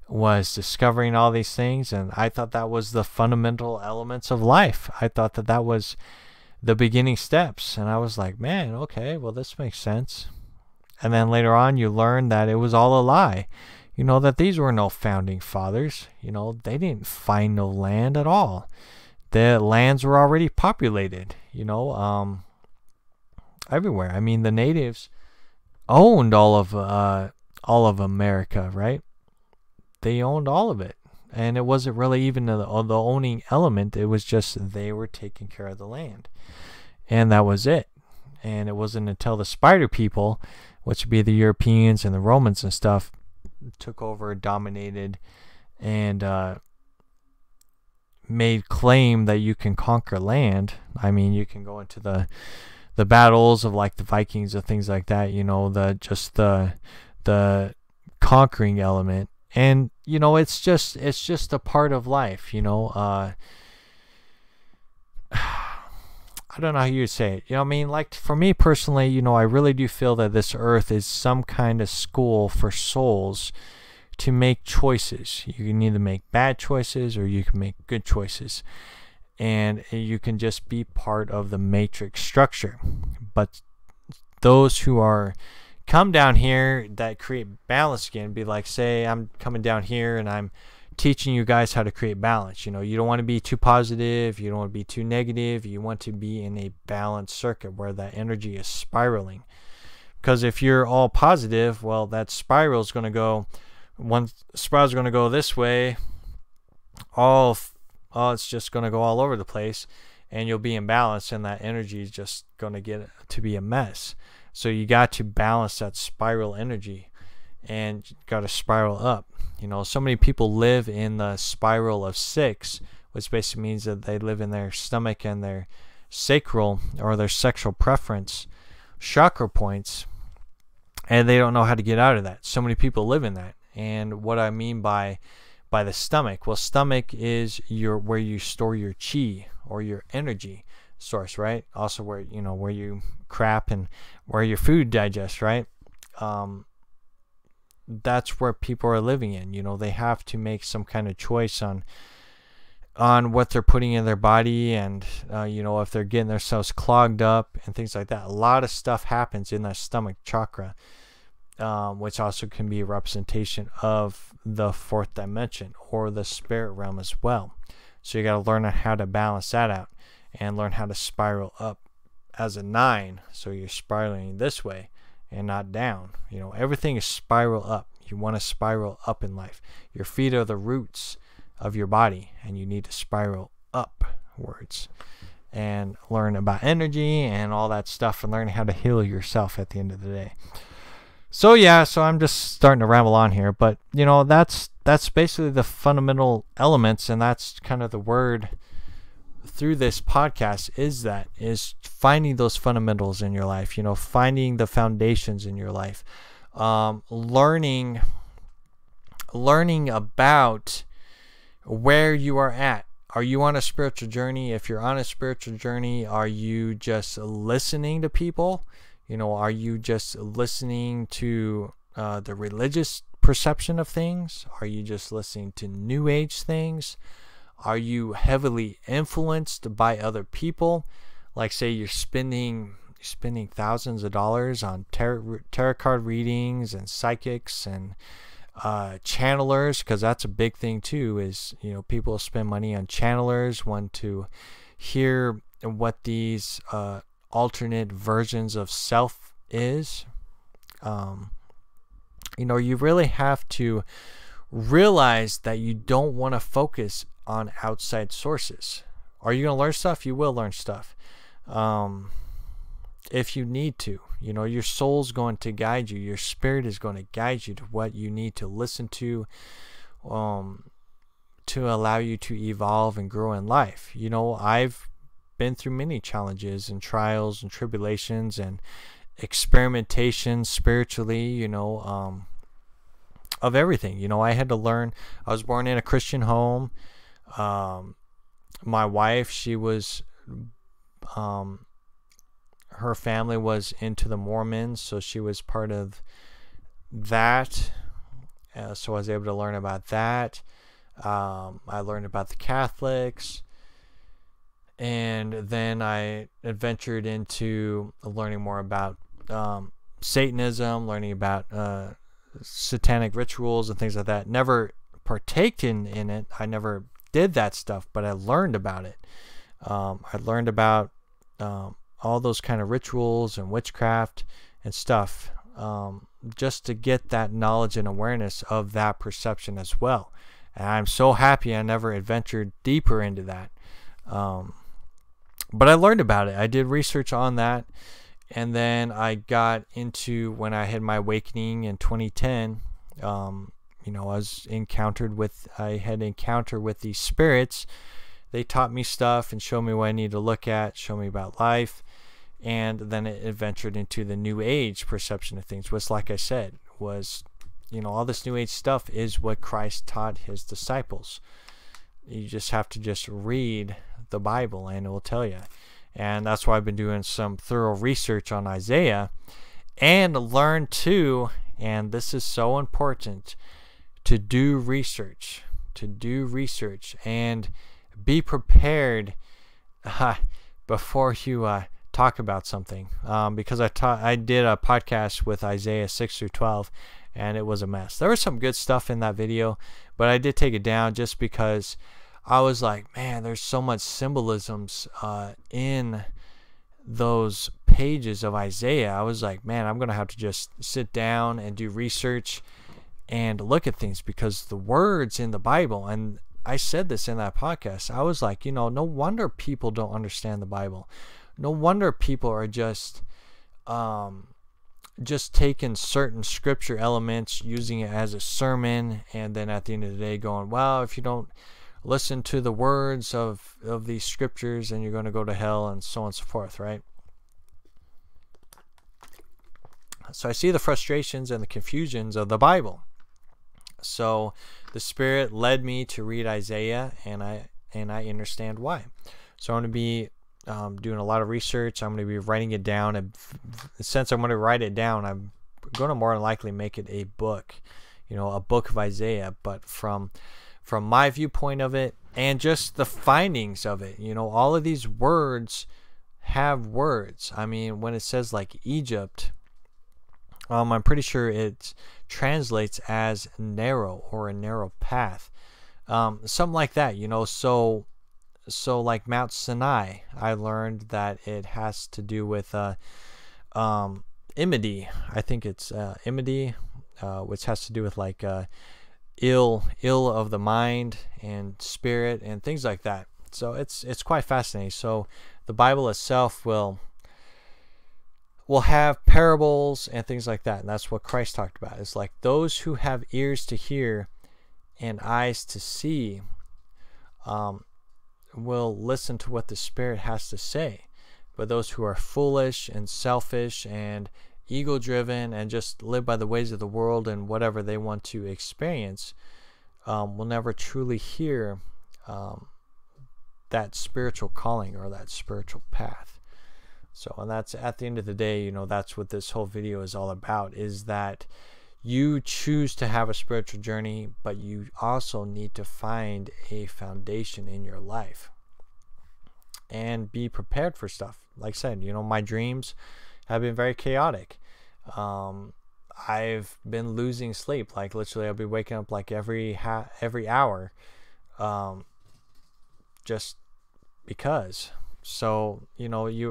Speaker 1: was discovering all these things, and I thought that was the fundamental elements of life. I thought that that was the beginning steps, and I was like, man, okay, well, this makes sense. And then later on you learn that it was all a lie. You know, that these were no founding fathers. You know, they didn't find no land at all. The lands were already populated, you know, everywhere. I mean, the natives owned all of America, right? They owned all of it. And it wasn't really even the owning element. It was just they were taking care of the land. And that was it. And it wasn't until the spider people, which would be the Europeans and the Romans and stuff, took over, dominated, and made claim that you can conquer land. I mean, you can go into the battles of like the Vikings or things like that, you know, the conquering element. And you know, it's just a part of life, you know. I don't know how you would say it. You know what I mean? Like, for me personally, you know, I really do feel that this earth is some kind of school for souls to make choices. You can either make bad choices or you can make good choices. And you can just be part of the matrix structure. But those who are come down here that create balance again, be like, say I'm coming down here and I'm teaching you guys how to create balance. You know, you don't want to be too positive, you don't want to be too negative, you want to be in a balanced circuit where that energy is spiraling. Because if you're all positive, well, that spiral is going to go, one spiral is going to go this way, it's just going to go all over the place, and you'll be imbalanced, and that energy is just going to get to be a mess. So you got to balance that spiral energy, and you got to spiral up. You know, so many people live in the spiral of 6, which basically means that they live in their stomach and their sacral or their sexual preference chakra points, and they don't know how to get out of that. So many people live in that. And what I mean by the stomach, well, stomach is where you store your chi or your energy source, right? Also where, you know, where you crap and where your food digests, right? That's where people are living in. You know, they have to make some kind of choice on what they're putting in their body, and you know, if they're getting themselves clogged up and things like that. A lot of stuff happens in that stomach chakra, which also can be a representation of the 4th dimension or the spirit realm as well. So you got to learn how to balance that out and learn how to spiral up as a 9, so you're spiraling this way and not down. You know, everything is spiral up. You want to spiral up in life. Your feet are the roots of your body, and you need to spiral upwards and learn about energy and all that stuff, and learn how to heal yourself at the end of the day. So yeah, so I'm just starting to ramble on here, but you know, that's basically the fundamental elements, and that's kind of the word through this podcast is finding those fundamentals in your life, you know, finding the foundations in your life, learning about where you are at. Are you on a spiritual journey? If you're on a spiritual journey, are you just listening to people? You know, are you just listening to the religious perception of things? Are you just listening to new age things? Are you heavily influenced by other people? Like, say you're spending thousands of dollars on tarot card readings and psychics and channelers, because that's a big thing too, is, you know, people spend money on channelers, want to hear what these alternate versions of self is. You know, you really have to realize that you don't want to focus on outside sources. Are you going to learn stuff? You will learn stuff. If you need to, you know, your soul's going to guide you. Your spirit is going to guide you to what you need to listen to allow you to evolve and grow in life. You know, I've been through many challenges and trials and tribulations and experimentation spiritually, you know, of everything. You know, I had to learn. I was born in a Christian home. My wife, she was her her family was into the Mormons, so she was part of that. So I was able to learn about that. I learned about the Catholics, and then I adventured into learning more about Satanism, learning about satanic rituals and things like that. Never partaken in it. I never did that stuff, but I learned about it. I learned about all those kind of rituals and witchcraft and stuff, just to get that knowledge and awareness of that perception as well. And I'm so happy I never adventured deeper into that. But I learned about it. I did research on that. And then I got into, when I had my awakening in 2010, I had encounter with these spirits. They taught me stuff and showed me what I need to look at, show me about life. And then it adventured into the New Age perception of things, which, like I said, was, all this New Age stuff is what Christ taught his disciples. You just have to just read the Bible and it will tell you. And that's why I've been doing some thorough research on Isaiah, and learn too, and this is so important, to do research and be prepared before you talk about something, because I did a podcast with Isaiah 6 through 12, and it was a mess. There was some good stuff in that video, but I did take it down just because I was like, man, there's so much symbolisms in those pages of Isaiah. I was like, man, I'm going to have to just sit down and do research and look at things, because the words in the Bible, and I said this in that podcast, I was like, no wonder people don't understand the Bible. No wonder people are just taking certain scripture elements, using it as a sermon, and then at the end of the day going, well, if you don't listen to the words of these scriptures, and you're going to go to hell, and so on and so forth, right? So I see the frustrations and the confusions of the Bible. So the Spirit led me to read Isaiah, and I understand why. So I'm going to be doing a lot of research. I'm going to be writing it down, and since I'm going to write it down, I'm going to more than likely make it a book, a book of Isaiah, but from my viewpoint of it, and just the findings of it. All of these words have words. I mean, when it says like Egypt, I'm pretty sure it translates as narrow, or a narrow path, something like that. So like Mount Sinai, I learned that it has to do with Imidi. I think it's Imidi, which has to do with like ill of the mind and spirit and things like that. So it's quite fascinating. So the Bible itself will have parables and things like that, and that's what Christ talked about. It's like those who have ears to hear and eyes to see will listen to what the Spirit has to say. But those who are foolish and selfish and ego-driven and just live by the ways of the world and whatever they want to experience will never truly hear that spiritual calling or that spiritual path. So, and that's, at the end of the day, that's what this whole video is all about, is that you choose to have a spiritual journey, but you also need to find a foundation in your life and be prepared for stuff. Like I said, my dreams have been very chaotic. I've been losing sleep. Like literally, I'll be waking up like every hour, just because. So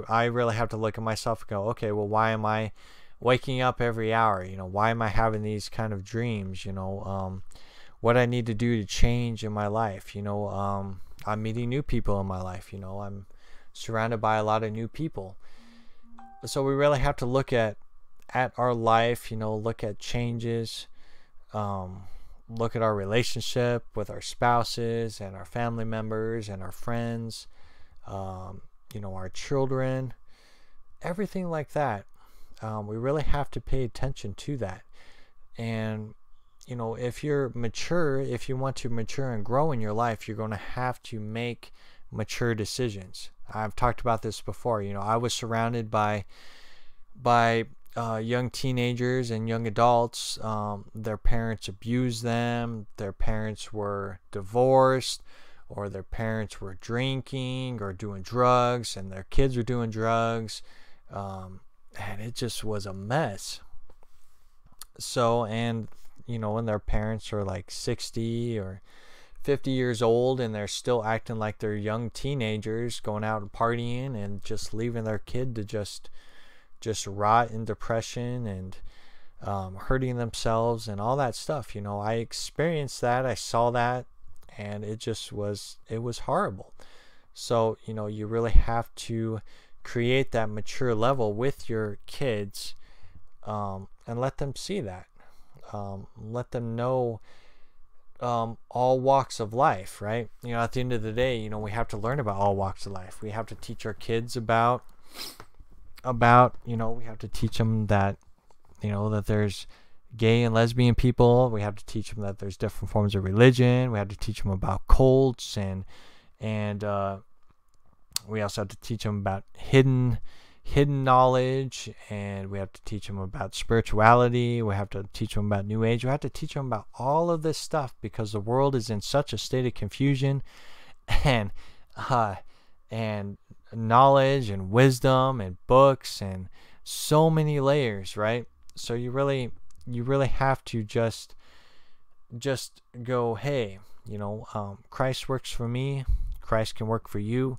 Speaker 1: I really have to look at myself and go, okay, well, why am I waking up every hour? Why am I having these kind of dreams? What I need to do to change in my life. I'm meeting new people in my life. I'm surrounded by a lot of new people. So we really have to look at our life, look at changes, look at our relationship with our spouses and our family members and our friends, our children, everything like that. We really have to pay attention to that. And, if you're mature, if you want to mature and grow in your life, you're going to have to make mature decisions. I've talked about this before. I was surrounded by young teenagers and young adults. Their parents abused them. Their parents were divorced, or their parents were drinking or doing drugs, and their kids were doing drugs. And it just was a mess. So, and when their parents are like 60 or 50 years old and they're still acting like they're young teenagers, going out and partying and just leaving their kid to just rot in depression and hurting themselves and all that stuff. I experienced that. I saw that, and it was horrible. So you really have to create that mature level with your kids, and let them see that. Let them know all walks of life, right? At the end of the day, we have to learn about all walks of life. We have to teach our kids about we have to teach them that that there's gay and lesbian people. We have to teach them that there's different forms of religion. We have to teach them about cults, and we also have to teach them about hidden knowledge, and we have to teach them about spirituality. We have to teach them about New Age. We have to teach them about all of this stuff, because the world is in such a state of confusion, and knowledge and wisdom and books and so many layers, right? So you really have to just go, hey, Christ works for me. Christ can work for you.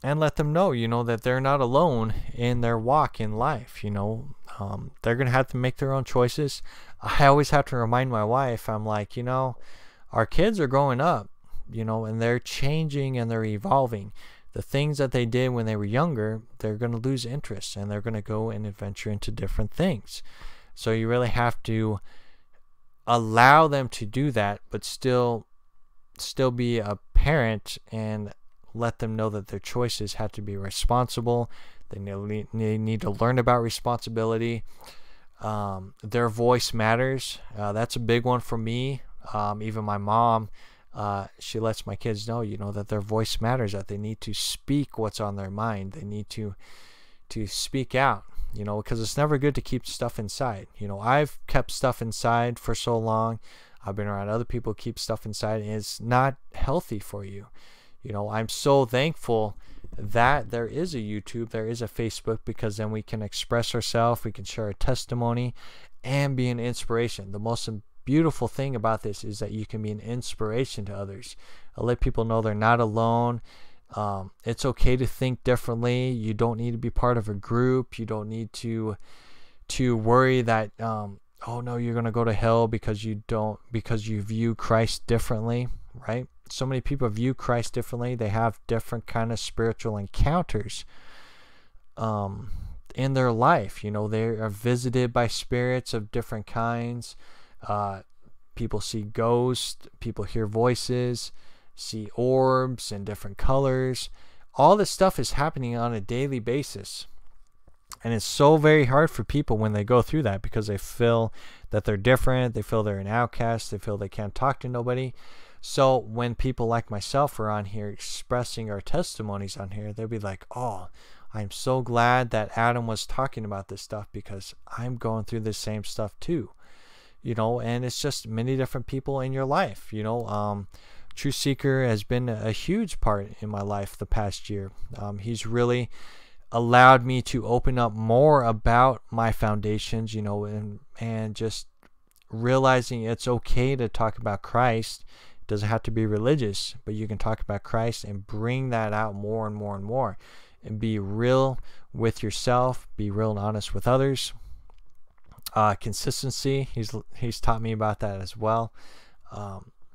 Speaker 1: And let them know, that they're not alone in their walk in life. They're going to have to make their own choices. I always have to remind my wife, I'm like, our kids are growing up, and they're changing and they're evolving. The things that they did when they were younger, they're going to lose interest, and they're going to go and adventure into different things. So you really have to allow them to do that, but still be a parent and let them know that their choices have to be responsible. They need to learn about responsibility. Their voice matters. That's a big one for me. Even my mom, she lets my kids know, that their voice matters, that they need to speak what's on their mind. They need to speak out, because it's never good to keep stuff inside. I've kept stuff inside for so long. I've been around other people who keep stuff inside, and it's not healthy for you. I'm so thankful that there is a YouTube, there is a Facebook, because then we can express ourselves, we can share a testimony, and be an inspiration. The most beautiful thing about this is that you can be an inspiration to others. I'll let people know they're not alone. It's okay to think differently. You don't need to be part of a group. You don't need to worry that oh no, you're going to go to hell because you view Christ differently, right? So many people view Christ differently. They have different kind of spiritual encounters in their life. They are visited by spirits of different kinds. People see ghosts, people hear voices, see orbs in different colors. All this stuff is happening on a daily basis. And it's so very hard for people when they go through that, because they feel that they're different. They feel they're an outcast. They feel they can't talk to nobody. So when people like myself are on here expressing our testimonies on here, they'll be like, oh, I'm so glad that Adam was talking about this stuff, because I'm going through the same stuff too. And it's just many different people in your life. True Seeker has been a huge part in my life the past year. He's really allowed me to open up more about my foundations, and just realizing it's okay to talk about Christ. It doesn't have to be religious, but you can talk about Christ and bring that out more and more and more, and be real with yourself, be real and honest with others. Consistency, he's taught me about that as well.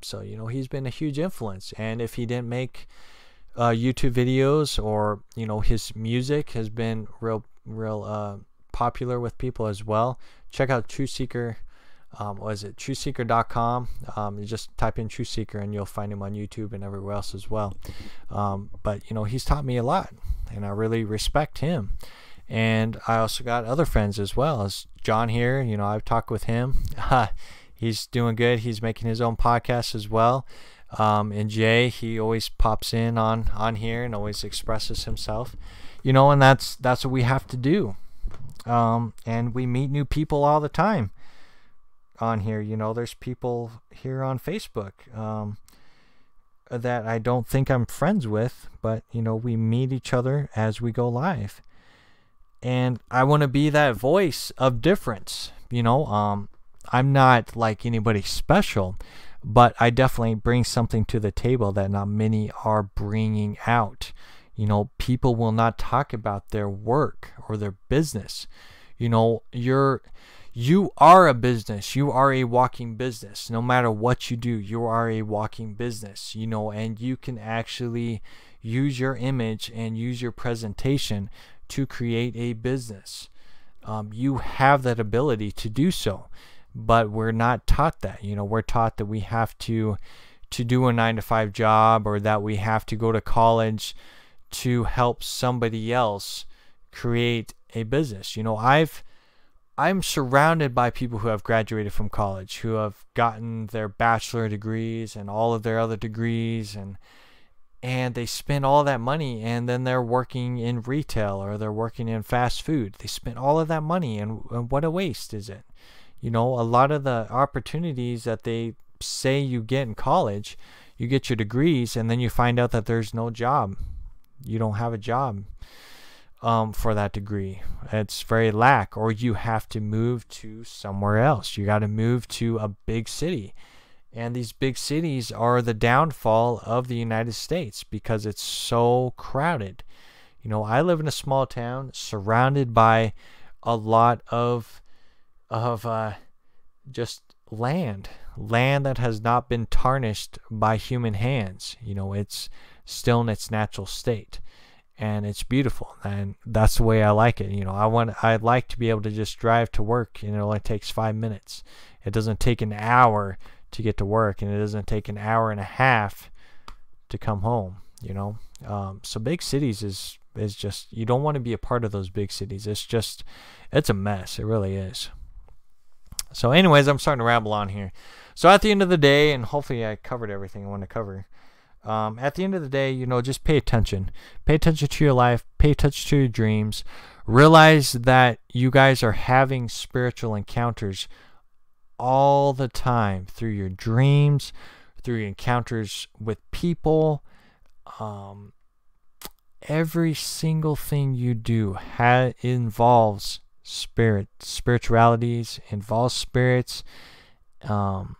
Speaker 1: So he's been a huge influence, and if he didn't make YouTube videos, or his music has been real popular with people as well, check out True Seeker. TrueSeeker.com. You just type in True Seeker and you'll find him on YouTube and everywhere else as well. But he's taught me a lot, and I really respect him. And I also got other friends as well, as John here. I've talked with him. He's doing good. He's making his own podcast as well. And Jay, he always pops in on here and always expresses himself, you know, and that's what we have to do. And we meet new people all the time on here. You know, there's people here on Facebook that I don't think I'm friends with, but you know, we meet each other as we go live. And I want to be that voice of difference. You know, I'm not like anybody special, but I definitely bring something to the table that not many are bringing out. You know, people will not talk about their work or their business. You know, you are a business. You are a walking business. No matter what you do, you are a walking business, you know, and you can actually use your image and use your presentation to create a business. You have that ability to do so, but we're not taught that. You know, we're taught that we have to do a 9-to-5 job, or that we have to go to college to help somebody else create a business. You know, I'm surrounded by people who have graduated from college, who have gotten their bachelor degrees and all of their other degrees, and they spend all that money, and then they're working in retail or they're working in fast food. They spend all of that money, and what a waste is it? You know, a lot of the opportunities that they say you get in college, you get your degrees, and then you find out that there's no job. You don't have a job for that degree. It's very lack, or you have to move to somewhere else. You got to move to a big city. And these big cities are the downfall of the United States because it's so crowded. You know, I live in a small town surrounded by a lot of just land that has not been tarnished by human hands. You know, it's still in its natural state, and it's beautiful, and that's the way I like it. You know, I'd like to be able to just drive to work, and it only takes 5 minutes. It doesn't take an hour to get to work, and it doesn't take an hour and a half to come home. You know, so big cities is just, you don't want to be a part of those big cities. It's a mess. It really is. So anyways, I'm starting to ramble on here. So at the end of the day, and hopefully I covered everything I want to cover. At the end of the day, you know, just pay attention. Pay attention to your life. Pay attention to your dreams. Realize that you guys are having spiritual encounters all the time through your dreams, through your encounters with people. Every single thing you do involves spiritualities, involves spirits, and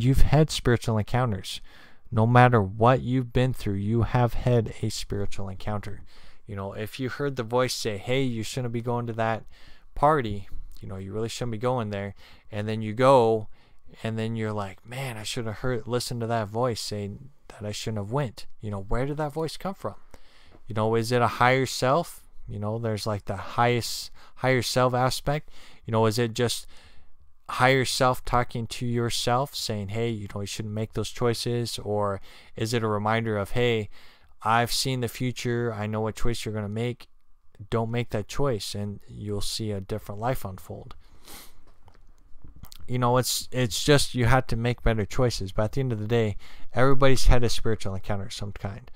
Speaker 1: you've had spiritual encounters. No matter what you've been through, you have had a spiritual encounter. You know, if you heard the voice say, hey, you shouldn't be going to that party, you know, you really shouldn't be going there, and then you go, and then you're like, man, I should have listened to that voice saying that I shouldn't have went. You know, where did that voice come from? You know, is it a higher self? You know, there's like the higher self aspect. You know, is it just higher self talking to yourself saying, hey, you know, you shouldn't make those choices? Or is it a reminder of, hey, I've seen the future, I know what choice you're going to make, don't make that choice, and you'll see a different life unfold. You know, it's just, you have to make better choices. But at the end of the day, everybody's had a spiritual encounter of some kind,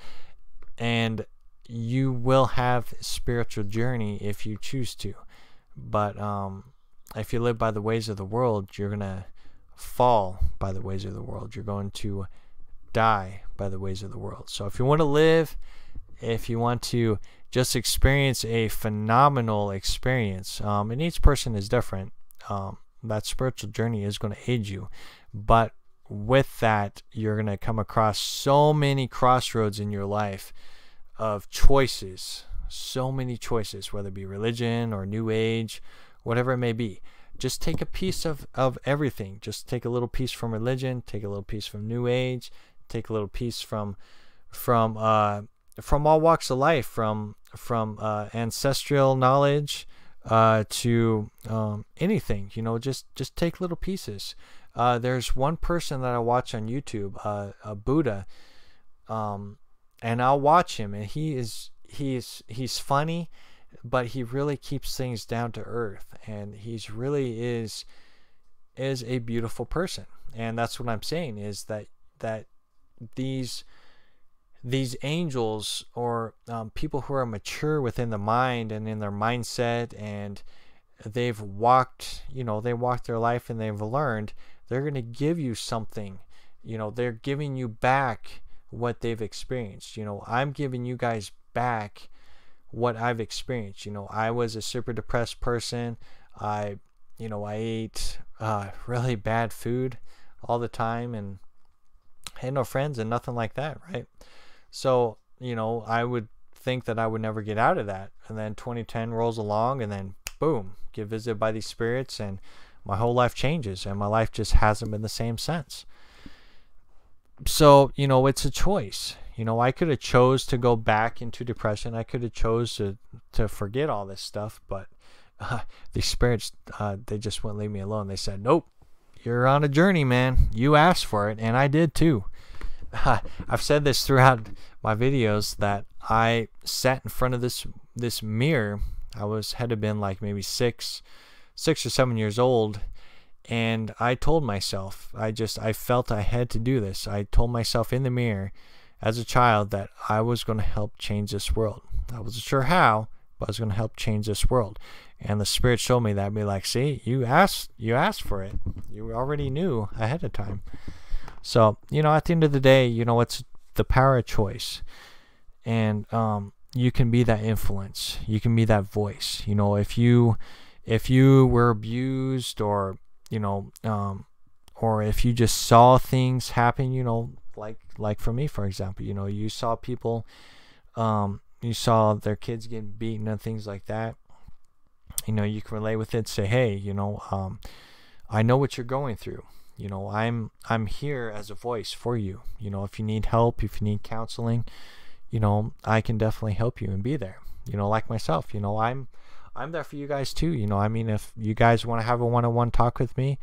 Speaker 1: and you will have a spiritual journey if you choose to. But if you live by the ways of the world, you're going to fall by the ways of the world. You're going to die by the ways of the world. So if you want to live, if you want to just experience a phenomenal experience, and each person is different, that spiritual journey is going to aid you. But with that, you're going to come across so many crossroads in your life of choices, so many choices, whether it be religion or new age, whatever it may be. Just take a piece of everything. Just take a little piece from religion, take a little piece from new age, take a little piece from all walks of life, from ancestral knowledge to anything. You know, just take little pieces. There's one person that I watch on YouTube, a Buddha, and I'll watch him, and he's funny, but he really keeps things down to earth, and he's really is a beautiful person. And that's what I'm saying, is that that these angels, or people who are mature within the mind and in their mindset, and they've walked, they walked their life and they've learned, they're going to give you something. They're giving you back what they've experienced. I'm giving you guys back what I've experienced. I was a super depressed person. I ate really bad food all the time and had no friends and nothing like that, right? So, I would think that I would never get out of that. And then 2010 rolls along, and then boom, get visited by these spirits, and my whole life changes, and my life just hasn't been the same since. So, it's a choice. I could have chose to go back into depression. I could have chose to forget all this stuff, but these spirits, they just wouldn't leave me alone. They said, nope, you're on a journey, man. You asked for it, and I did too. I've said this throughout my videos, that I sat in front of this mirror. Had to been like maybe 6 or 7 years old, and I told myself, I felt I had to do this. I told myself in the mirror as a child that I was going to help change this world. I wasn't sure how, but I was going to help change this world. And the spirit showed me that, be like, see, you asked for it. You already knew ahead of time. So, at the end of the day, it's the power of choice. And you can be that influence. You can be that voice. If you were abused, or or if you just saw things happen, like for me, for example, you saw people, you saw their kids getting beaten and things like that. You can relate with it. Say, hey, I know what you're going through. I'm here as a voice for you. If you need help, if you need counseling, I can definitely help you and be there. Like myself, I'm there for you guys too. If you guys want to have a one-on-one talk with me,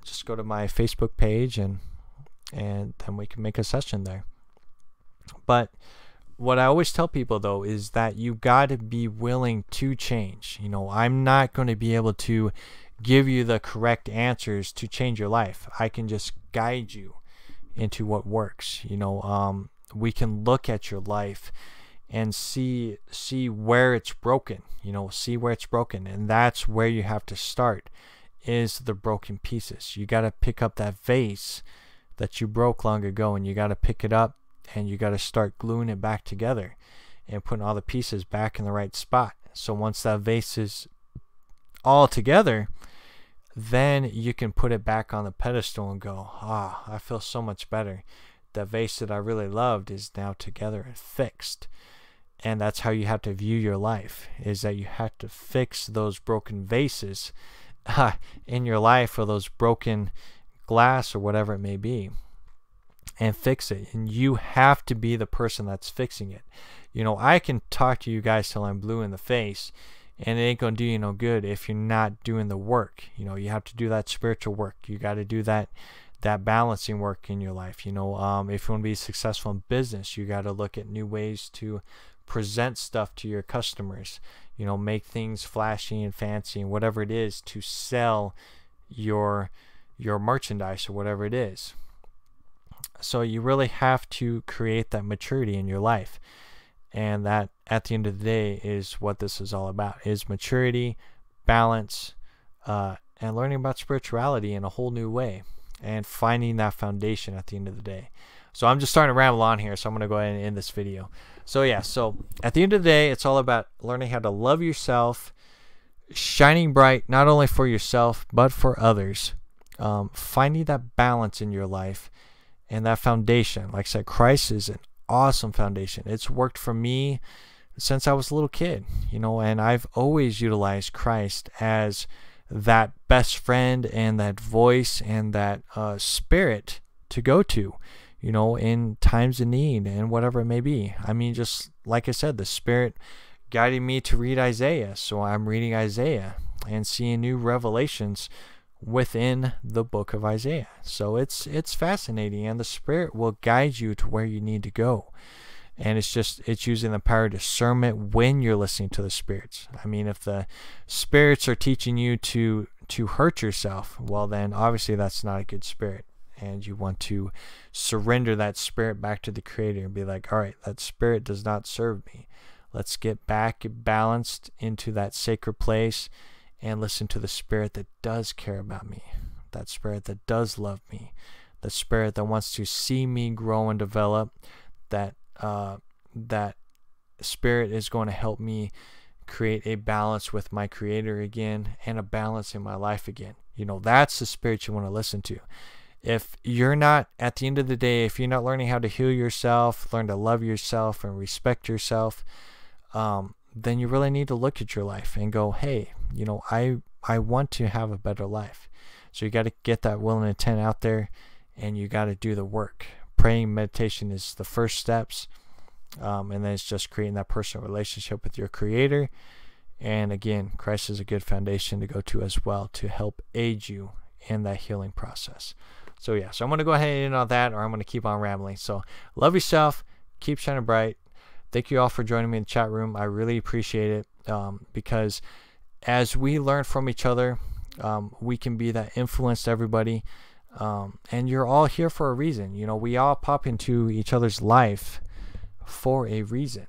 Speaker 1: just go to my Facebook page, and then we can make a session there. But what I always tell people, though, is that you got to be willing to change. I'm not going to be able to give you the correct answers to change your life. I can just guide you into what works. We can look at your life and see where it's broken. See where it's broken, and that's where you have to start, is the broken pieces. You got to pick up that vase that you broke long ago, and you got to pick it up, and you got to start gluing it back together and putting all the pieces back in the right spot. So once that vase is all together, then you can put it back on the pedestal and go, I feel so much better. The vase that I really loved is now together and fixed. And that's how you have to view your life, is that you have to fix those broken vases in your life, or those broken glass or whatever it may be, and fix it. And you have to be the person that's fixing it. I can talk to you guys till I'm blue in the face, and it ain't gonna do you no good if you're not doing the work. You have to do that spiritual work. You got to do that balancing work in your life. If you want to be successful in business, you got to look at new ways to present stuff to your customers. Make things flashy and fancy and whatever it is to sell your merchandise or whatever it is. So you really have to create that maturity in your life. And that, at the end of the day, is what this is all about, is maturity, balance, and learning about spirituality in a whole new way, and finding that foundation at the end of the day. So I'm just starting to ramble on here, so I'm going to go ahead and end this video. So yeah, so at the end of the day, it's all about learning how to love yourself, shining bright not only for yourself, but for others, finding that balance in your life, and that foundation. Like I said, Christ is an awesome foundation. It's worked for me since I was a little kid, and I've always utilized Christ as that best friend and that voice and that spirit to go to, in times of need and whatever it may be. Just like I said, the Spirit guided me to read Isaiah, so I'm reading Isaiah and seeing new revelations within the book of Isaiah. So it's fascinating, and the Spirit will guide you to where you need to go. And it's using the power of discernment when you're listening to the spirits. If the spirits are teaching you to hurt yourself, well then obviously that's not a good spirit. and you want to surrender that spirit back to the Creator and be like, all right, that spirit does not serve me. Let's get back balanced into that sacred place and listen to the spirit that does care about me, that spirit that does love me, the spirit that wants to see me grow and develop. That spirit is going to help me create a balance with my Creator again, and a balance in my life again. You know, that's the spirit you want to listen to. If you're not, at the end of the day, if you're not learning how to heal yourself, learn to love yourself and respect yourself, then you really need to look at your life and go, hey, you know, I want to have a better life. So you got to get that will and intent out there, and you got to do the work. Praying, meditation is the first steps, and then it's just creating that personal relationship with your Creator. And again, Christ is a good foundation to go to as well to help aid you in that healing process. So yeah, so I'm going to go ahead and end on that, or I'm going to keep on rambling. So love yourself, keep shining bright. Thank you all for joining me in the chat room. I really appreciate it, because as we learn from each other, we can be that influence to everybody. And you're all here for a reason. You know, we all pop into each other's life for a reason,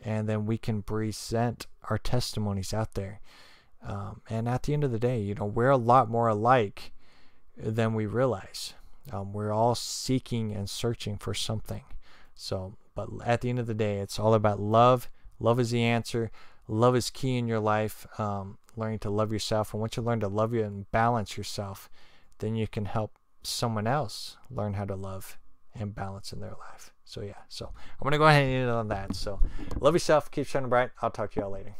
Speaker 1: and then we can present our testimonies out there. And at the end of the day, you know, we're a lot more alike than we realize. We're all seeking and searching for something. So, but at the end of the day, it's all about love. Love is the answer. Love is key in your life. Learning to love yourself. And once you learn to love you and balance yourself, then you can help someone else learn how to love and balance in their life. So yeah, so I'm going to go ahead and end it on that. So love yourself. Keep shining bright. I'll talk to y'all later.